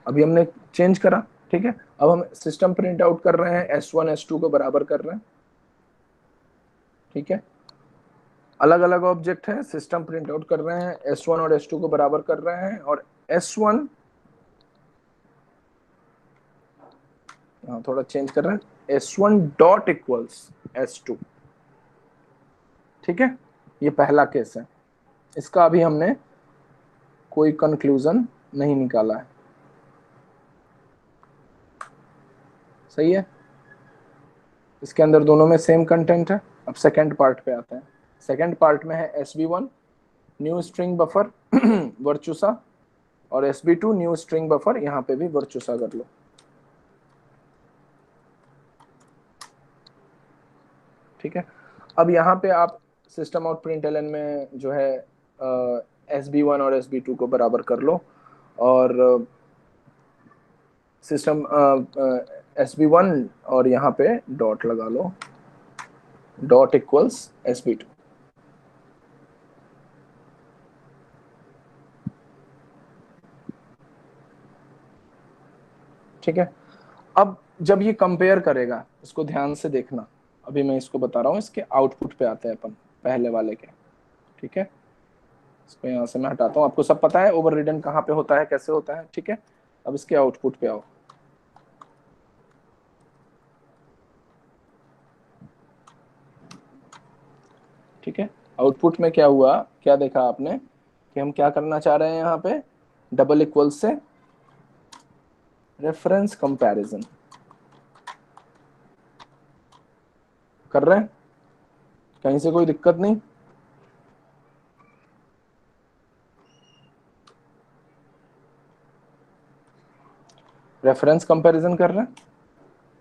अभी हमने चेंज करा, ठीक है, अब हम सिस्टम प्रिंट आउट कर रहे हैं S1 S2 को बराबर कर रहे हैं, ठीक है, अलग अलग ऑब्जेक्ट है, सिस्टम प्रिंट आउट कर रहे हैं, S1 और S2 को बराबर कर रहे हैं, और S1 थोड़ा चेंज कर रहे हैं, S1 डॉट इक्वल्स S2, ठीक है, ये पहला केस है, इसका अभी हमने कोई कंक्लूजन नहीं निकाला है, सही है, इसके अंदर दोनों में सेम कंटेंट है। अब सेकंड पार्ट पे आते हैं। सेकंड पार्ट में है SB1 न्यू स्ट्रिंग बफर वर्चुसा, और SB2 न्यू स्ट्रिंग बफर, यहाँ पे भी वर्चुसा कर लो, ठीक है। अब यहाँ पे आप सिस्टम आउट प्रिंटलन में जो है SB1 और SB2 को बराबर कर लो, और सिस्टम SB1 और यहाँ पे डॉट लगा लो, डॉट इक्वल्स SB2, ठीक है। अब जब ये कंपेयर करेगा, इसको ध्यान से देखना, अभी मैं इसको बता रहा हूँ, इसके आउटपुट पे आते हैं अपन पहले वाले के, ठीक है, इसको यहाँ से मैं हटाता हूँ, आपको सब पता है ओवर रिडन कहाँ पे होता है, कैसे होता है, ठीक है। अब इसके आउटपुट पे आओ, ठीक है, आउटपुट में क्या हुआ, क्या देखा आपने कि हम क्या करना चाह रहे हैं, यहाँ पे डबल इक्वल से रेफरेंस कंपैरिजन कर रहे हैं, कहीं से कोई दिक्कत नहीं, रेफरेंस कंपैरिजन कर रहे हैं,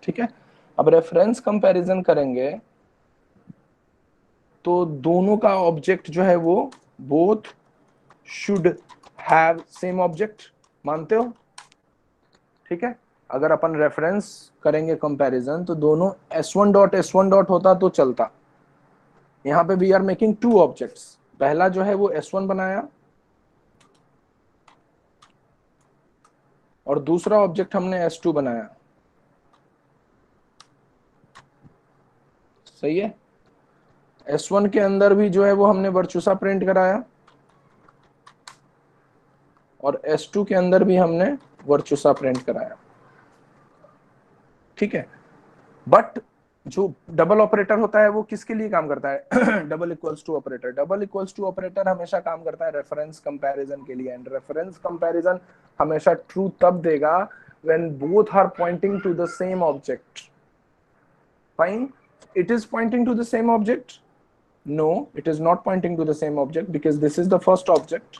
ठीक है। अब रेफरेंस कंपैरिजन करेंगे तो दोनों का ऑब्जेक्ट जो है वो both should have same object, मानते हो? ठीक है, अगर अपन रेफरेंस करेंगे कंपैरिजन तो दोनों s1 डॉट होता तो चलता। यहां पे we are making two objects, पहला जो है वो s1 बनाया और दूसरा ऑब्जेक्ट हमने s2 बनाया, सही है। s1 के अंदर भी जो है वो हमने वर्चुसा प्रिंट कराया और s2 के अंदर भी हमने वर्चुसा प्रिंट कराया, ठीक है। बट जो डबल ऑपरेटर होता है वो किसके लिए काम करता है? Double equals to operator. Double equals to operator हमेशा काम करता है रेफरेंस कंपैरिजन के लिए, एंड रेफरेंस कंपैरिजन हमेशा ट्रू तब देगा when both are pointing to the same object. Fine, it is pointing to the same object? No, it is not pointing to the same object because this is the first object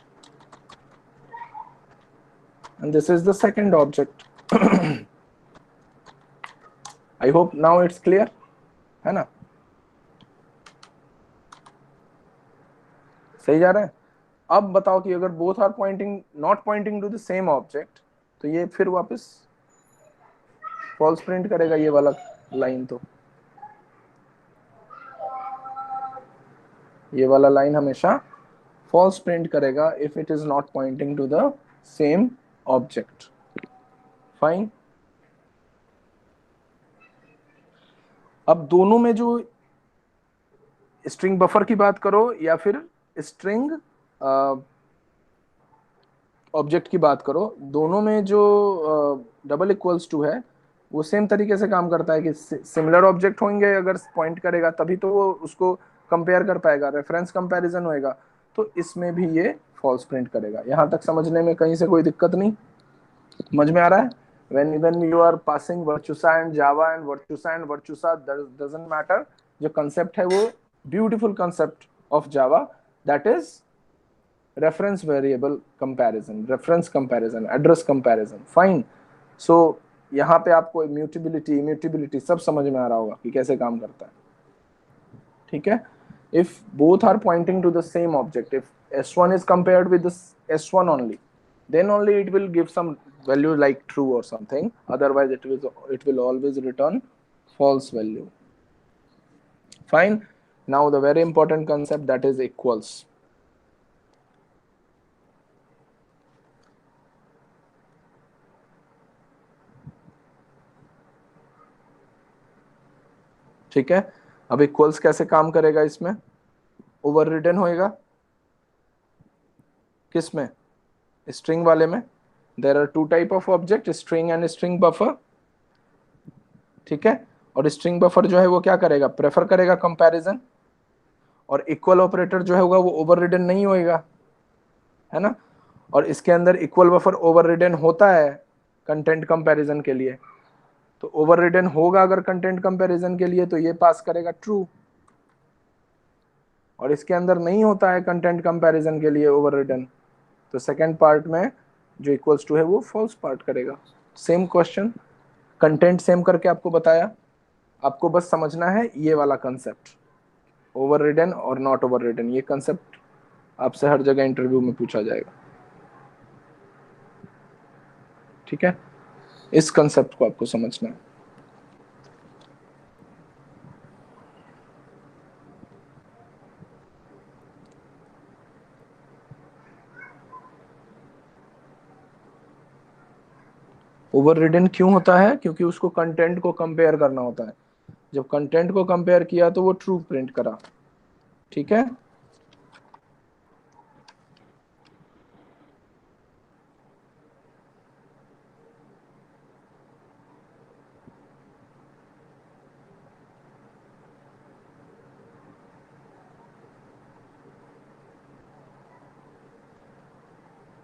and this is the second object. I hope now it's clear, है ना? सही जा रहा है? अब बताओ कि अगर both are pointing not pointing to the same object तो ये फिर वापस false print करेगा ये वाला लाइन, तो ये वाला लाइन हमेशा false print करेगा if it is not pointing to the same object. Fine. अब दोनों में जो स्ट्रिंग बफर की बात करो या फिर स्ट्रिंग ऑब्जेक्ट की बात करो, दोनों में जो डबल इक्वल्स टू है वो सेम तरीके से काम करता है कि सिमिलर ऑब्जेक्ट होंगे अगर पॉइंट करेगा तभी तो वो उसको कंपेयर कर पाएगा, रेफरेंस कंपैरिजन होएगा, तो इसमें भी ये फॉल्स प्रिंट करेगा। यहां तक समझने में कहीं से कोई दिक्कत नहीं, समझ में आ रहा है? when you are passing virtusa and java and virtusa doesn't matter, जो concept है वो beautiful concept of java, that is reference variable comparison, reference comparison, address comparison. fine, so यहाँ पे आपको immutability सब समझ में आ रहा होगा कि कैसे काम करता है, ठीक है। if both are pointing to the same object, if s1 is compared with this s1 only, then only it will give some value like true or something, otherwise it will always return false value. Fine, now the very important concept, that is equals. ठीक है, अब इक्वल्स कैसे काम करेगा? इसमें ओवररिडन होएगा किसमें? स्ट्रिंग वाले में। There are two type of object, string and string buffer, ठीक है। और स्ट्रिंग बफर जो है वो क्या करेगा? प्रेफर करेगा कंपैरिजन, और इक्वल ऑपरेटर जो है होगा वो ओवररिडन नहीं होएगा, है ना। और इसके अंदर इक्वल बफर ओवररिडन होता है कंटेंट कंपैरिजन के लिए, तो ओवररिडन होगा अगर कंटेंट कंपैरिजन के लिए तो ये पास करेगा ट्रू, और इसके अंदर नहीं होता है कंटेंट कंपैरिजन के लिए ओवररिडन, तो सेकंड पार्ट में जो इक्वल्स टू है वो फॉल्स पार्ट करेगा। सेम क्वेश्चन, कंटेंट सेम करके आपको बताया, आपको बस समझना है ये वाला कंसेप्ट, ओवररिडन और नॉट ओवररिडन, ये कंसेप्ट आपसे हर जगह इंटरव्यू में पूछा जाएगा, ठीक है। इस कंसेप्ट को आपको समझना है। ओवररिडन क्यों होता है? क्योंकि उसको कंटेंट को कंपेयर करना होता है, जब कंटेंट को कंपेयर किया तो वो ट्रू प्रिंट करा, ठीक है।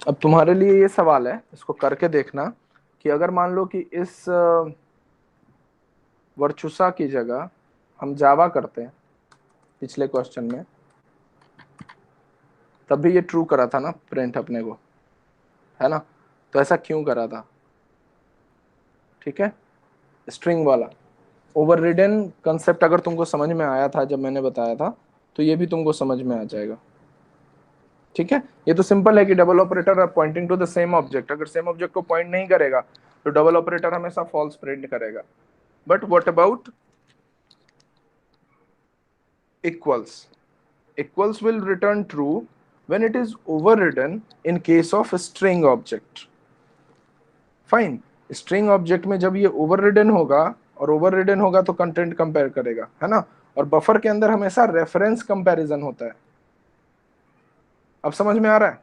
अब तुम्हारे लिए ये सवाल है, इसको करके देखना कि अगर मान लो कि इस वर्चुसा की जगह हम जावा करते हैं पिछले क्वेश्चन में, तब भी ये ट्रू करा था ना प्रिंट अपने को, है ना। तो ऐसा क्यों करा था? ठीक है, स्ट्रिंग वाला। ओवररिडन कंसेप्ट अगर तुमको समझ में आया था जब मैंने बताया था, तो ये भी तुमको समझ में आ जाएगा। ठीक है, ये तो सिंपल है कि double operator pointing to the same object, अगर सेम ऑब्जेक्ट को पॉइंट नहीं करेगा तो डबल ऑपरेटर हमेशा फॉल्स प्रिंट करेगा। But what about equals? Equals will return true when it is overridden in case of a string object. Fine, string object में जब ये ओवररिडन होगा, और ओवररिडन होगा तो कंटेंट कंपेयर करेगा, है ना, और बफर के अंदर हमेशा रेफरेंस कंपैरिजन होता है। अब समझ में आ रहा है?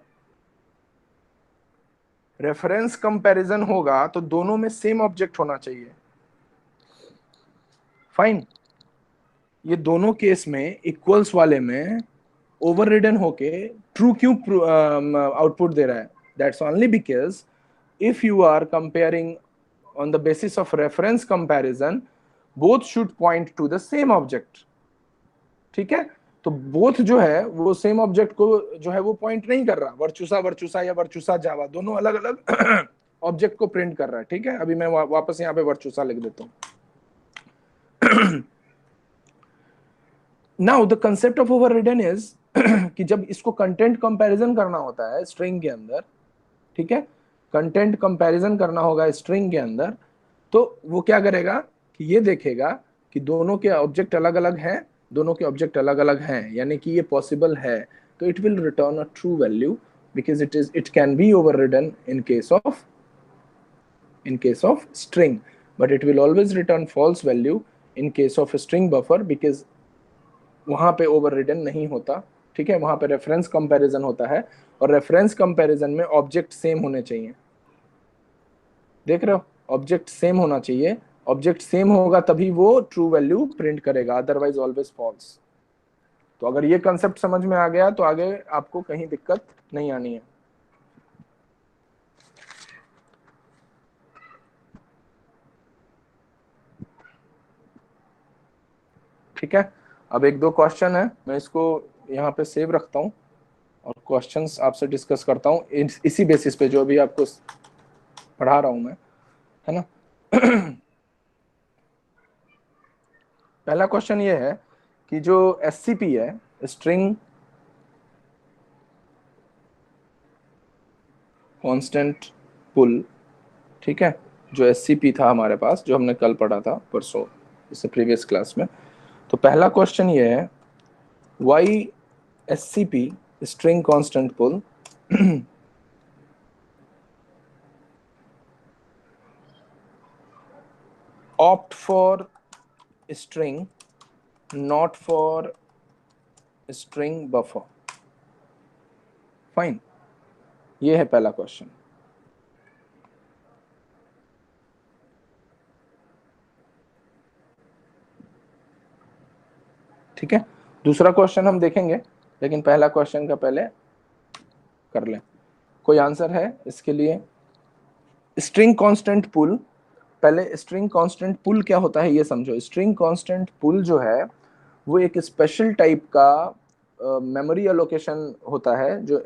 रेफरेंस कंपैरिजन होगा तो दोनों में सेम ऑब्जेक्ट होना चाहिए। फाइन, ये दोनों केस में इक्वल्स वाले में ओवररिडन होके ट्रू क्यों आउटपुट दे रहा है? That's only because if you are comparing on the basis of reference comparison, both should point to the same object। ठीक है, तो बोथ जो है वो सेम ऑब्जेक्ट को जो है वो पॉइंट नहीं कर रहा, वर्चुसा वर्चुसा या वर्चुसा जावा दोनों अलग अलग ऑब्जेक्ट को प्रिंट कर रहा है। ठीक है, अभी मैं वापस यहाँ पे वर्चुसा लिख देता हूँ। Now the concept of overridden is कि जब इसको कंटेंट कंपैरिजन करना होता है स्ट्रिंग के अंदर, ठीक है, कंटेंट कंपैरिजन करना होगा स्ट्रिंग के अंदर, तो वो क्या करेगा कि ये देखेगा कि दोनों के ऑब्जेक्ट अलग अलग हैं, दोनों के ऑब्जेक्ट अलग अलग हैं, यानी कि ये पॉसिबल है, तो it will return a true value because it can be overridden in case of string, but it will always return false value in case of string buffer because वहां पे ओवररिडन नहीं होता। ठीक है, वहां पे रेफरेंस कंपैरिजन होता है, और रेफरेंस कंपैरिजन में ऑब्जेक्ट सेम होने चाहिए। देख रहे हो, ऑब्जेक्ट सेम होना चाहिए, ऑब्जेक्ट सेम होगा तभी वो ट्रू वैल्यू प्रिंट करेगा, अदरवाइज ऑलवेज फॉल्स। तो अगर ये कंसेप्ट समझ में आ गया तो आगे आपको कहीं दिक्कत नहीं आनी है। ठीक है, अब एक दो क्वेश्चन है, मैं इसको यहाँ पे सेव रखता हूँ और क्वेश्चंस आपसे डिस्कस करता हूँ इसी बेसिस पे जो अभी आपको पढ़ा रहा हूँ मैं, है ना। पहला क्वेश्चन ये है कि जो एससीपी है, स्ट्रिंग कांस्टेंट पुल, ठीक है, जो एससीपी था हमारे पास, जो हमने कल पढ़ा था परसों इससे प्रीवियस क्लास में, तो पहला क्वेश्चन ये है why SCP string constant pool opt for string not for string buffer। Fine, ये है पहला क्वेश्चन। ठीक है, दूसरा क्वेश्चन हम देखेंगे, लेकिन पहला क्वेश्चन का पहले कर लें। कोई आंसर है इसके लिए? स्ट्रिंग कांस्टेंट पुल, पहले स्ट्रिंग कांस्टेंट पुल क्या होता है ये समझो। स्ट्रिंग कांस्टेंट पुल जो है वो एक स्पेशल टाइप का मेमोरी एलोकेशन होता है जो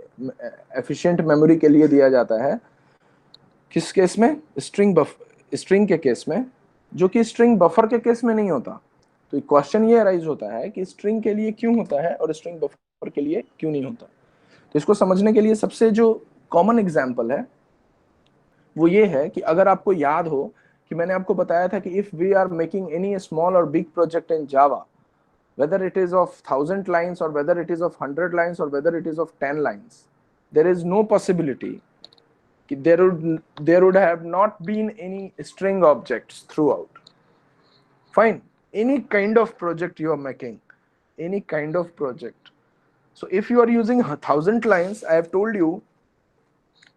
एफिशिएंट मेमोरी के लिए दिया जाता है। किस केस में? स्ट्रिंग के केस में, जो कि स्ट्रिंग बफर के केस में नहीं होता। तो क्वेश्चन ये अराइज होता है कि स्ट्रिंग के लिए क्यों होता है और स्ट्रिंग बफर के लिए क्यों नहीं होता। तो इसको समझने के लिए सबसे जो कॉमन एग्जांपल है वो ये है कि अगर आपको याद हो कि मैंने आपको बताया था कि if we are making any small और big project in Java, whether it is of 1000 lines or whether it is of 100 lines or whether it is of 10 lines, there is no possibility there would have not been any string objects throughout। Fine, any kind of project you are making, any kind of project, so if you are using 1000 lines, I have told you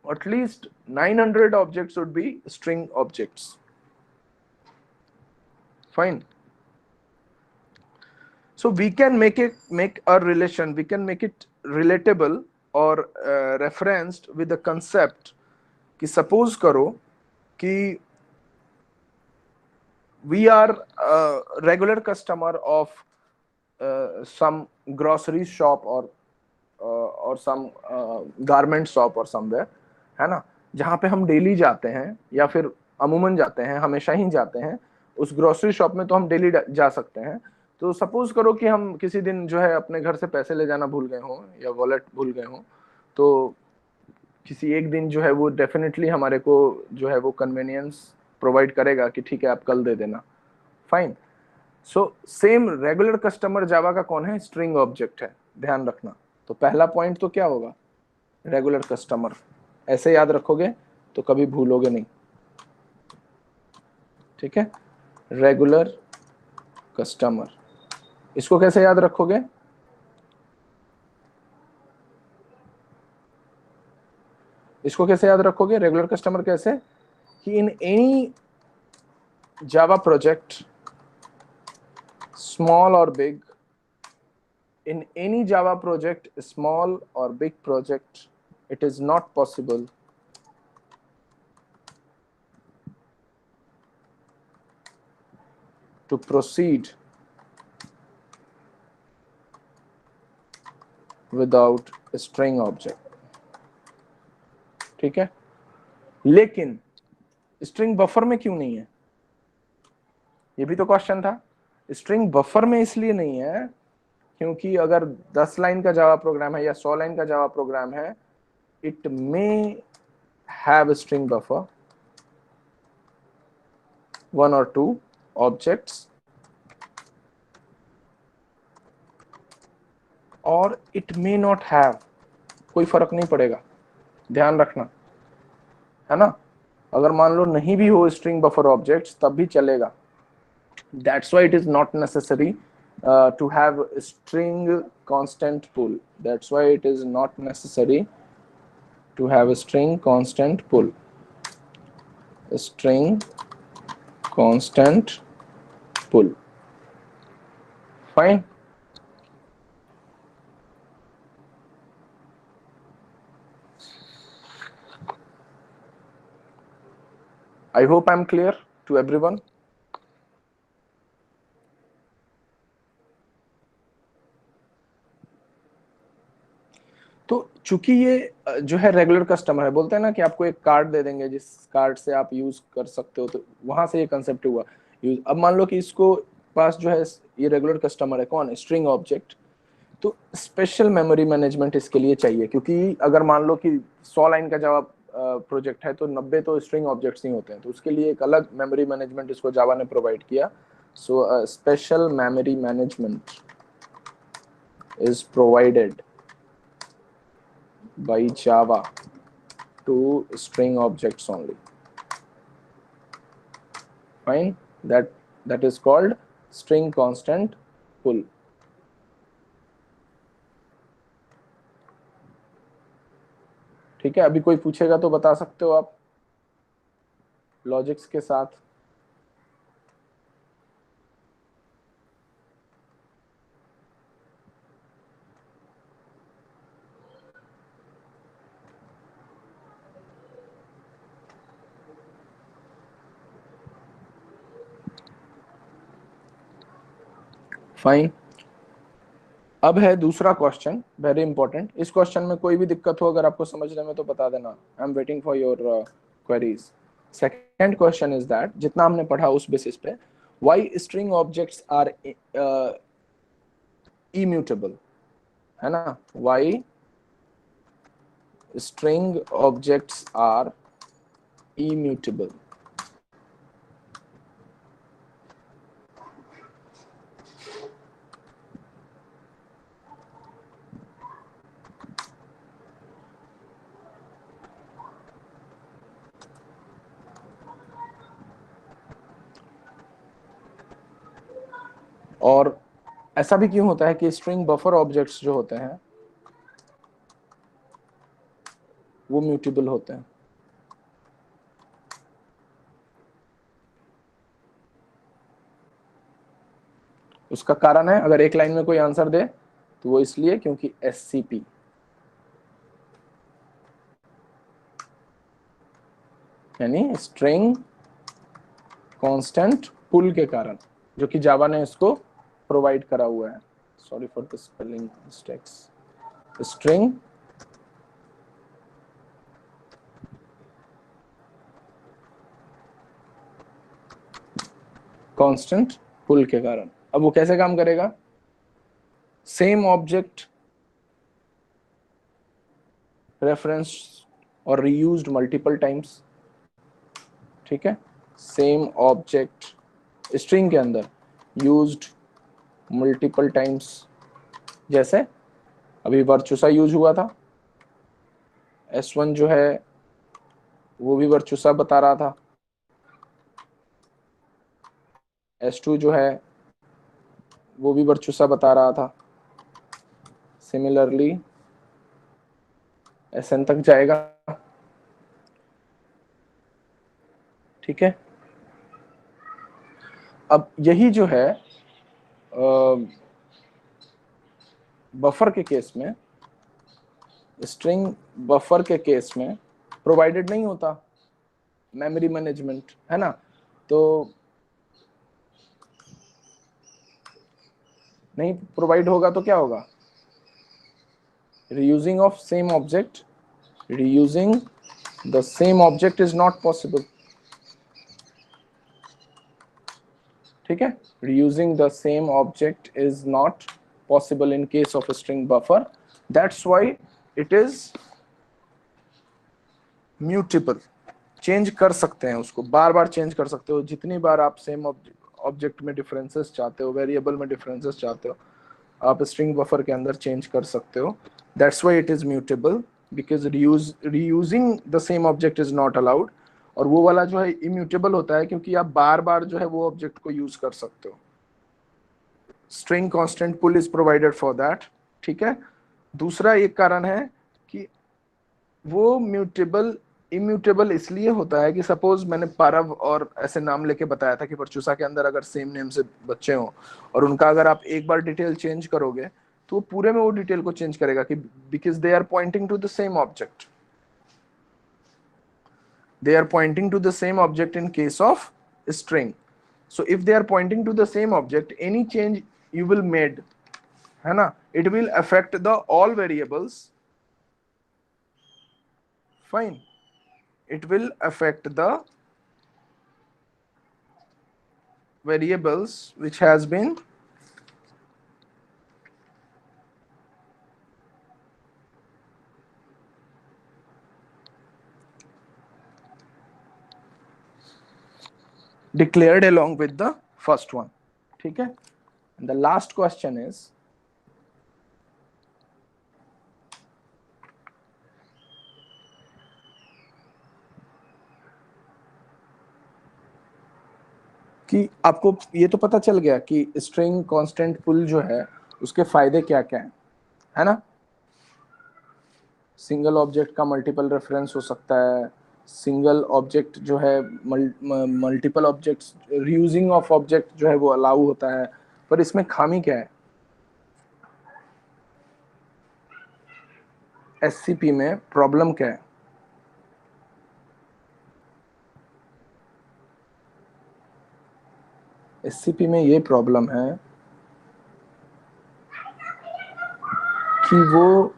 at least 900 objects would be string objects। Fine, so we can make a relation, we can make it relatable or referenced with the concept कि suppose करो कि we are a regular customer of some grocery shop or some garment shop or somewhere, है ना, जहाँ पे हम डेली जाते हैं, या फिर अमूमन जाते हैं, हमेशा ही जाते हैं, उस ग्रोसरी शॉप में तो हम डेली जा सकते हैं। तो सपोज करो कि हम किसी दिन जो है अपने घर से पैसे ले जाना भूल गए हों या वॉलेट भूल गए हों, तो किसी एक दिन जो है वो डेफिनेटली हमारे को जो है वो कन्वीनियंस प्रोवाइड करेगा कि ठीक है आप कल दे देना, fine. So same regular customer Java का कौन है? स्ट्रिंग ऑब्जेक्ट है, ध्यान रखना। तो पहला पॉइंट तो क्या होगा? Regular customer. ऐसे याद रखोगे तो कभी भूलोगे नहीं, ठीक है? रेगुलर कस्टमर, इसको कैसे याद रखोगे? इसको कैसे याद रखोगे रेगुलर कस्टमर? कैसे कि in any Java project, small और big, in any Java project, small or big project, it is not possible to proceed without a string object, ठीक है? लेकिन स्ट्रिंग बफर में क्यों नहीं है? ये भी तो क्वेश्चन था। स्ट्रिंग बफर में इसलिए नहीं है क्योंकि अगर 10 लाइन का जावा प्रोग्राम है या 100 लाइन का जावा प्रोग्राम है, it may have string buffer, 1 or 2 objects, और इट मे नॉट हैव, कोई फर्क नहीं पड़ेगा, ध्यान रखना, है ना? अगर मान लो नहीं भी हो स्ट्रिंग बफर ऑब्जेक्ट्स तब भी चलेगा। That's why it is not necessary to have a string constant pull. That's why it is not necessary to have a string constant pull. A string constant pull. Fine. I hope I'm clear to everyone. तो चूंकि ये जो है रेगुलर कस्टमर है, बोलते हैं ना कि आपको एक कार्ड दे देंगे जिस कार्ड से आप यूज कर सकते हो, तो वहां से ये कंसेप्ट हुआ यूज। अब मान लो कि इसको पास जो है ये रेगुलर कस्टमर है, कौन है? String object. तो स्पेशल मेमोरी मैनेजमेंट इसके लिए चाहिए, क्योंकि अगर मान लो कि 100 लाइन का जावा प्रोजेक्ट है तो 90 तो स्ट्रिंग ऑब्जेक्ट्स ही होते हैं, तो उसके लिए एक अलग मेमोरी मैनेजमेंट इसको जावा ने प्रोवाइड किया। So special memory management is provided by Java to string objects only. Fine, that is called string constant pull. ठीक है, अभी कोई पूछेगा तो बता सकते हो आप लॉजिक्स के साथ। फाइन, अब है दूसरा क्वेश्चन, वेरी इंपॉर्टेंट। इस क्वेश्चन में कोई भी दिक्कत हो अगर आपको समझने में तो बता देना, I am waiting for your queries. Second question is that, जितना हमने पढ़ा उस बेसिस पे, why string objects are immutable, है ना? Why string objects are immutable। और ऐसा भी क्यों होता है कि स्ट्रिंग बफर ऑब्जेक्ट्स जो होते हैं वो म्यूटेबल होते हैं? उसका कारण है, अगर एक लाइन में कोई आंसर दे तो वो इसलिए क्योंकि एससीपी, यानी स्ट्रिंग कांस्टेंट पुल के कारण, जो कि जावा ने इसको प्रोवाइड करा हुआ है। Sorry for the spelling mistakes. String constant pool के कारण। अब वो कैसे काम करेगा? सेम ऑब्जेक्ट रेफरेंस और रीयूज्ड मल्टीपल टाइम्स, ठीक है। सेम ऑब्जेक्ट स्ट्रिंग के अंदर यूज्ड मल्टीपल टाइम्स, जैसे अभी वर्चुसा यूज हुआ था, S1 जो है वो भी वर्चुसा बता रहा था, S2 जो है वो भी वर्चुसा बता रहा था। सिमिलरली Sn तक जाएगा, ठीक है। अब यही जो है बफर के केस में, स्ट्रिंग बफर के केस में प्रोवाइडेड नहीं होता मेमोरी मैनेजमेंट, है ना। तो नहीं प्रोवाइड होगा तो क्या होगा? reusing of same object, reusing the same object is not possible, ठीक है। reusing the same object is not possible in case of a string buffer, that's why it is mutable। Change कर सकते हैं उसको, बार बार चेंज कर सकते हो, जितनी बार आप सेम ऑब्जेक्ट में डिफरेंसेस चाहते हो, वेरिएबल में डिफरेंसेस चाहते हो, आप स्ट्रिंग बफर के अंदर चेंज कर सकते हो। That's why it is mutable, because reusing the same object is not allowed. और वो वाला जो है इम्यूटेबल होता है क्योंकि आप बार बार जो है वो ऑब्जेक्ट को यूज कर सकते हो। String constant pool is provided for that, ठीक है। दूसरा एक कारण है कि वो म्यूटेबल इम्यूटेबल इसलिए होता है कि सपोज मैंने पारव और ऐसे नाम लेके बताया था कि वर्चुसा के अंदर अगर सेम नेम से बच्चे हों और उनका अगर आप एक बार डिटेल चेंज करोगे तो वो पूरे में वो डिटेल को चेंज करेगा कि because they are pointing to the same object, they are pointing to the same object in case of string। so if they are pointing to the same object, any change you will made, है ना, it will affect the all variables, fine, it will affect the variables which has been declared along with the first one, ठीक है। and the last question is कि आपको ये तो पता चल गया कि स्ट्रिंग कांस्टेंट पुल जो है उसके फायदे क्या क्या है ना। सिंगल ऑब्जेक्ट का मल्टीपल रेफरेंस हो सकता है, सिंगल ऑब्जेक्ट जो है multiple objects, reusing of object जो है वो अलाउ होता है। पर इसमें खामी क्या है? एससीपी में प्रॉब्लम क्या है? एससीपी में ये प्रॉब्लम है कि वो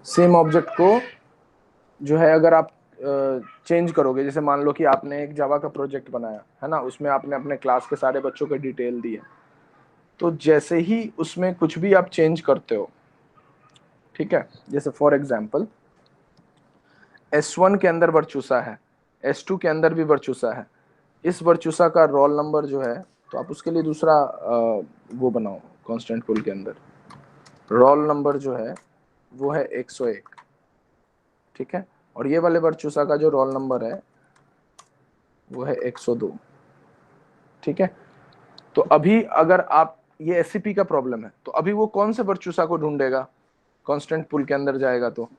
सेम ऑब्जेक्ट को जो है अगर आप चेंज करोगे, जैसे मान लो कि आपने एक जावा का प्रोजेक्ट बनाया है ना, उसमें आपने अपने क्लास के सारे बच्चों को डिटेल दी है, तो जैसे ही उसमें कुछ भी आप चेंज करते हो, ठीक है, जैसे फॉर एग्जांपल S1 के अंदर वर्चुसा है, S2 के अंदर भी वर्चुसा है, इस वर्चुसा का रोल नंबर जो है, तो आप उसके लिए दूसरा वो बनाओ कांस्टेंट पुल के अंदर, रोल नंबर जो है वो है 101, ठीक है। और ये वाले वर्चुसा का जो रोल नंबर है वो है 102, ठीक है। तो अभी अगर आप, ये एससीपी का प्रॉब्लम है, तो अभी वो कौन से वर्चुसा को ढूंढेगा? कांस्टेंट पुल के अंदर जाएगा तो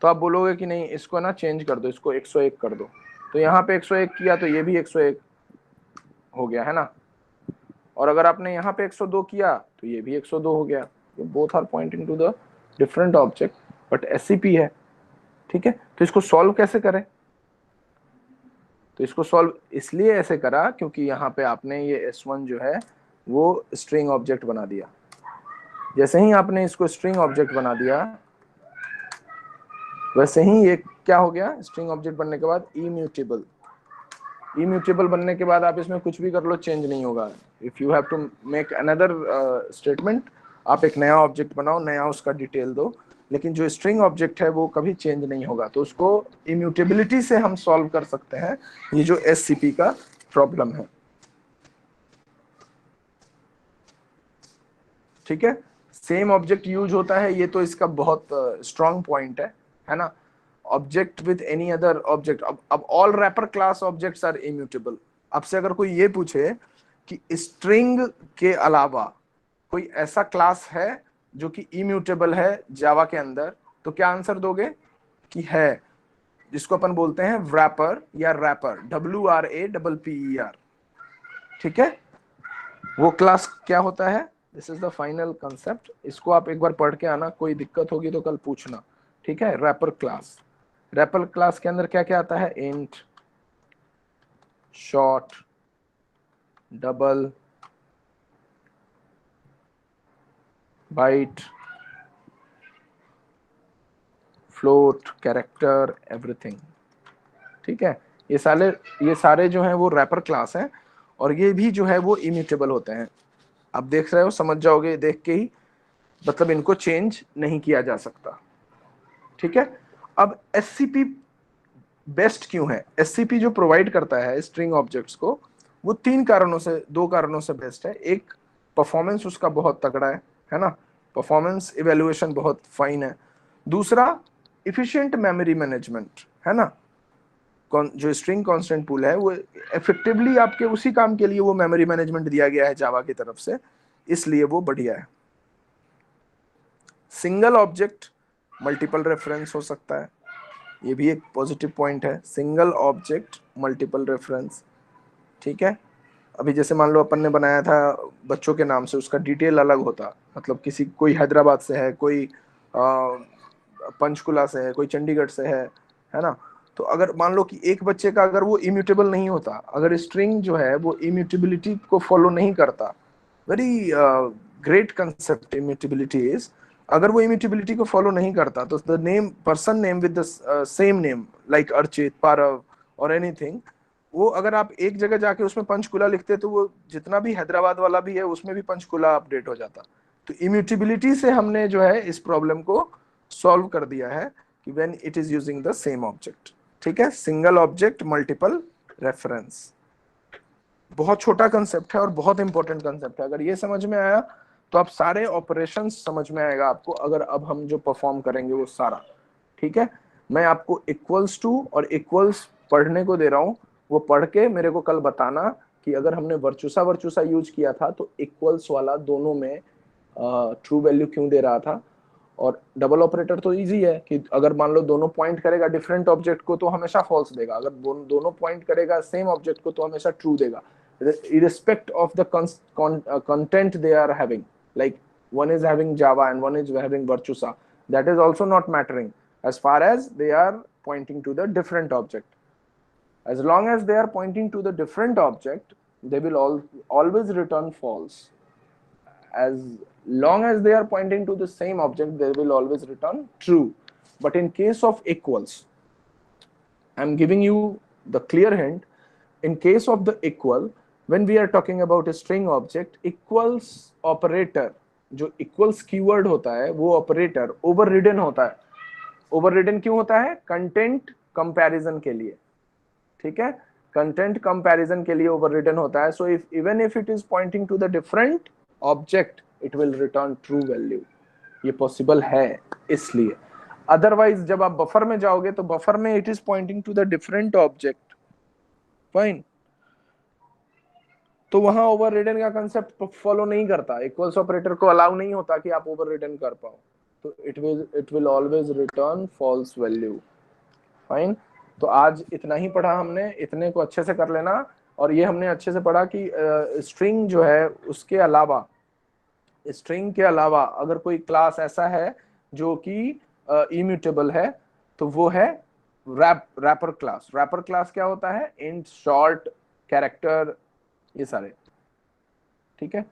आप बोलोगे कि नहीं इसको ना चेंज कर दो, इसको 101 कर दो, तो यहाँ पे 101 किया तो ये भी 101 हो गया, है ना। और अगर आपने यहाँ पे 102 किया तो ये भी 102 हो गया। Both are pointing to the different object but SCP है, ठीक है। तो इसको सॉल्व कैसे करें? तो इसको सॉल्व इसलिए ऐसे करा क्योंकि यहाँ पे आपने ये S1 जो है वो स्ट्रिंग ऑब्जेक्ट बना दिया। जैसे ही आपने इसको स्ट्रिंग ऑब्जेक्ट बना दिया, वैसे ही ये क्या हो गया, स्ट्रिंग ऑब्जेक्ट बनने के बाद इम्यूटेबल, इम्यूटेबल बनने के बाद आप इसमें कुछ भी कर लो चेंज नहीं होगा। If you have to make another statement, आप एक नया ऑब्जेक्ट बनाओ, नया उसका डिटेल दो, लेकिन जो स्ट्रिंग ऑब्जेक्ट है वो कभी चेंज नहीं होगा। तो उसको इम्यूटेबिलिटी से हम सॉल्व कर सकते हैं, ये जो एससीपी का प्रॉब्लम है। ठीक है, सेम ऑब्जेक्ट यूज होता है, ये तो इसका बहुत स्ट्रॉन्ग पॉइंट है ना। Object with any other object, अब all wrapper class objects are immutable. आपसे अगर कोई ये पूछे कि स्ट्रिंग के अलावा कोई ऐसा क्लास है जो कि इम्यूटेबल है जावा के अंदर, तो क्या आंसर दोगे? कि है, जिसको अपन बोलते हैं wrapper या रैपर, WRAPPER। ठीक है, वो क्लास क्या होता है? This is the final concept. इसको आप एक बार पढ़ के आना, कोई दिक्कत होगी तो कल पूछना। ठीक है, रैपर क्लास, रैपर क्लास के अंदर क्या क्या आता है? Int, short, double, byte, float, character, everything. ठीक है, ये सारे जो हैं वो रैपर क्लास हैं, और ये भी जो है वो इम्यूटेबल होते हैं। आप देख रहे हो, समझ जाओगे देख के ही, मतलब इनको चेंज नहीं किया जा सकता। ठीक है, अब एससीपी बेस्ट क्यों है? एससीपी जो प्रोवाइड करता है स्ट्रिंग ऑब्जेक्ट्स को, वो दो कारणों से बेस्ट है। एक, परफॉर्मेंस उसका बहुत तगड़ा है ना, परफॉर्मेंस इवेल्युएशन बहुत फाइन है। दूसरा, इफिशिएंट मेमोरी मैनेजमेंट, है ना। जो स्ट्रिंग कांस्टेंट पूल है वो इफेक्टिवली आपके उसी काम के लिए वो मेमोरी मैनेजमेंट दिया गया है जावा की तरफ से, इसलिए वो बढ़िया है। सिंगल ऑब्जेक्ट मल्टीपल रेफरेंस हो सकता है, ये भी एक पॉजिटिव पॉइंट है। Single object multiple reference. ठीक है, अभी जैसे मान लो अपन ने बनाया था बच्चों के नाम से, उसका डिटेल अलग होता, मतलब कोई हैदराबाद से है, कोई पंचकुला से है, कोई चंडीगढ़ से है ना। तो अगर मान लो कि एक बच्चे का अगर वो इम्यूटेबल नहीं होता, अगर स्ट्रिंग जो है वो इम्यूटेबिलिटी को फॉलो नहीं करता, very great concept immutability is, अगर वो इम्यूटेबिलिटी को फॉलो नहीं करता तो the name, person name with the same name like Archit, Parav और एनीथिंग, वो अगर आप एक जगह जाके उसमें पंचकुला लिखते तो वो जितना भी हैदराबाद वाला भी है उसमें भी पंचकुला अपडेट हो जाता। तो इम्यूटेबिलिटी से हमने जो है इस प्रॉब्लम को सॉल्व कर दिया है कि when it is using the same object. ठीक है, सिंगल ऑब्जेक्ट मल्टीपल रेफरेंस, बहुत छोटा कंसेप्ट है और बहुत इंपॉर्टेंट कंसेप्ट है। अगर ये समझ में आया तो आप सारे ऑपरेशंस समझ में आएगा आपको, अगर अब हम जो परफॉर्म करेंगे वो सारा। ठीक है, मैं आपको इक्वल्स टू और इक्वल्स पढ़ने को दे रहा हूं, वो पढ़ के मेरे को कल बताना कि अगर हमने वर्चुसा वर्चुसा यूज किया था तो इक्वल्स वाला दोनों में ट्रू वैल्यू क्यों दे रहा था। और डबल ऑपरेटर तो इजी है कि अगर मान लो दोनों पॉइंट करेगा डिफरेंट ऑब्जेक्ट को तो हमेशा फॉल्स देगा, अगर दोनों पॉइंट करेगा सेम ऑब्जेक्ट को तो हमेशा ट्रू देगा, irrespective of the content they are having, like one is having Java and one is having Virtusa, that is also not mattering as far as they are pointing to the different object. As long as they are pointing to the different object, they will always return false. As long as they are pointing to the same object, they will always return true. But in case of equals, I'm giving you the clear hint. In case of the equal, when we are talking about a string object, equals operator, जो equals keyword होता है वो operator overridden होता है। overridden क्यों होता है? content comparison के लिए। ठीक है, content comparison के लिए overridden होता है। so even if it is pointing to the different object, it will return true value। ये possible है इसलिए। अदरवाइज जब आप बफर में जाओगे तो बफर में it is pointing to the different object, fine, तो वहां ओवररिडन का कंसेप्ट फॉलो नहीं करता, इक्वल्स ऑपरेटर को अलाउ नहीं होता कि आप ओवररिडन कर पाओ, तो it will always return false value. Fine, तो आज इतना ही पढ़ा हमने, इतने को अच्छे से कर लेना। और ये हमने अच्छे से पढ़ा कि स्ट्रिंग जो है उसके अलावा, स्ट्रिंग के अलावा अगर कोई क्लास ऐसा है जो कि इम्यूटेबल है तो वो है रैपर क्लास। रैपर क्लास क्या होता है? इंट, शॉर्ट, कैरेक्टर, ये सारे। ठीक है,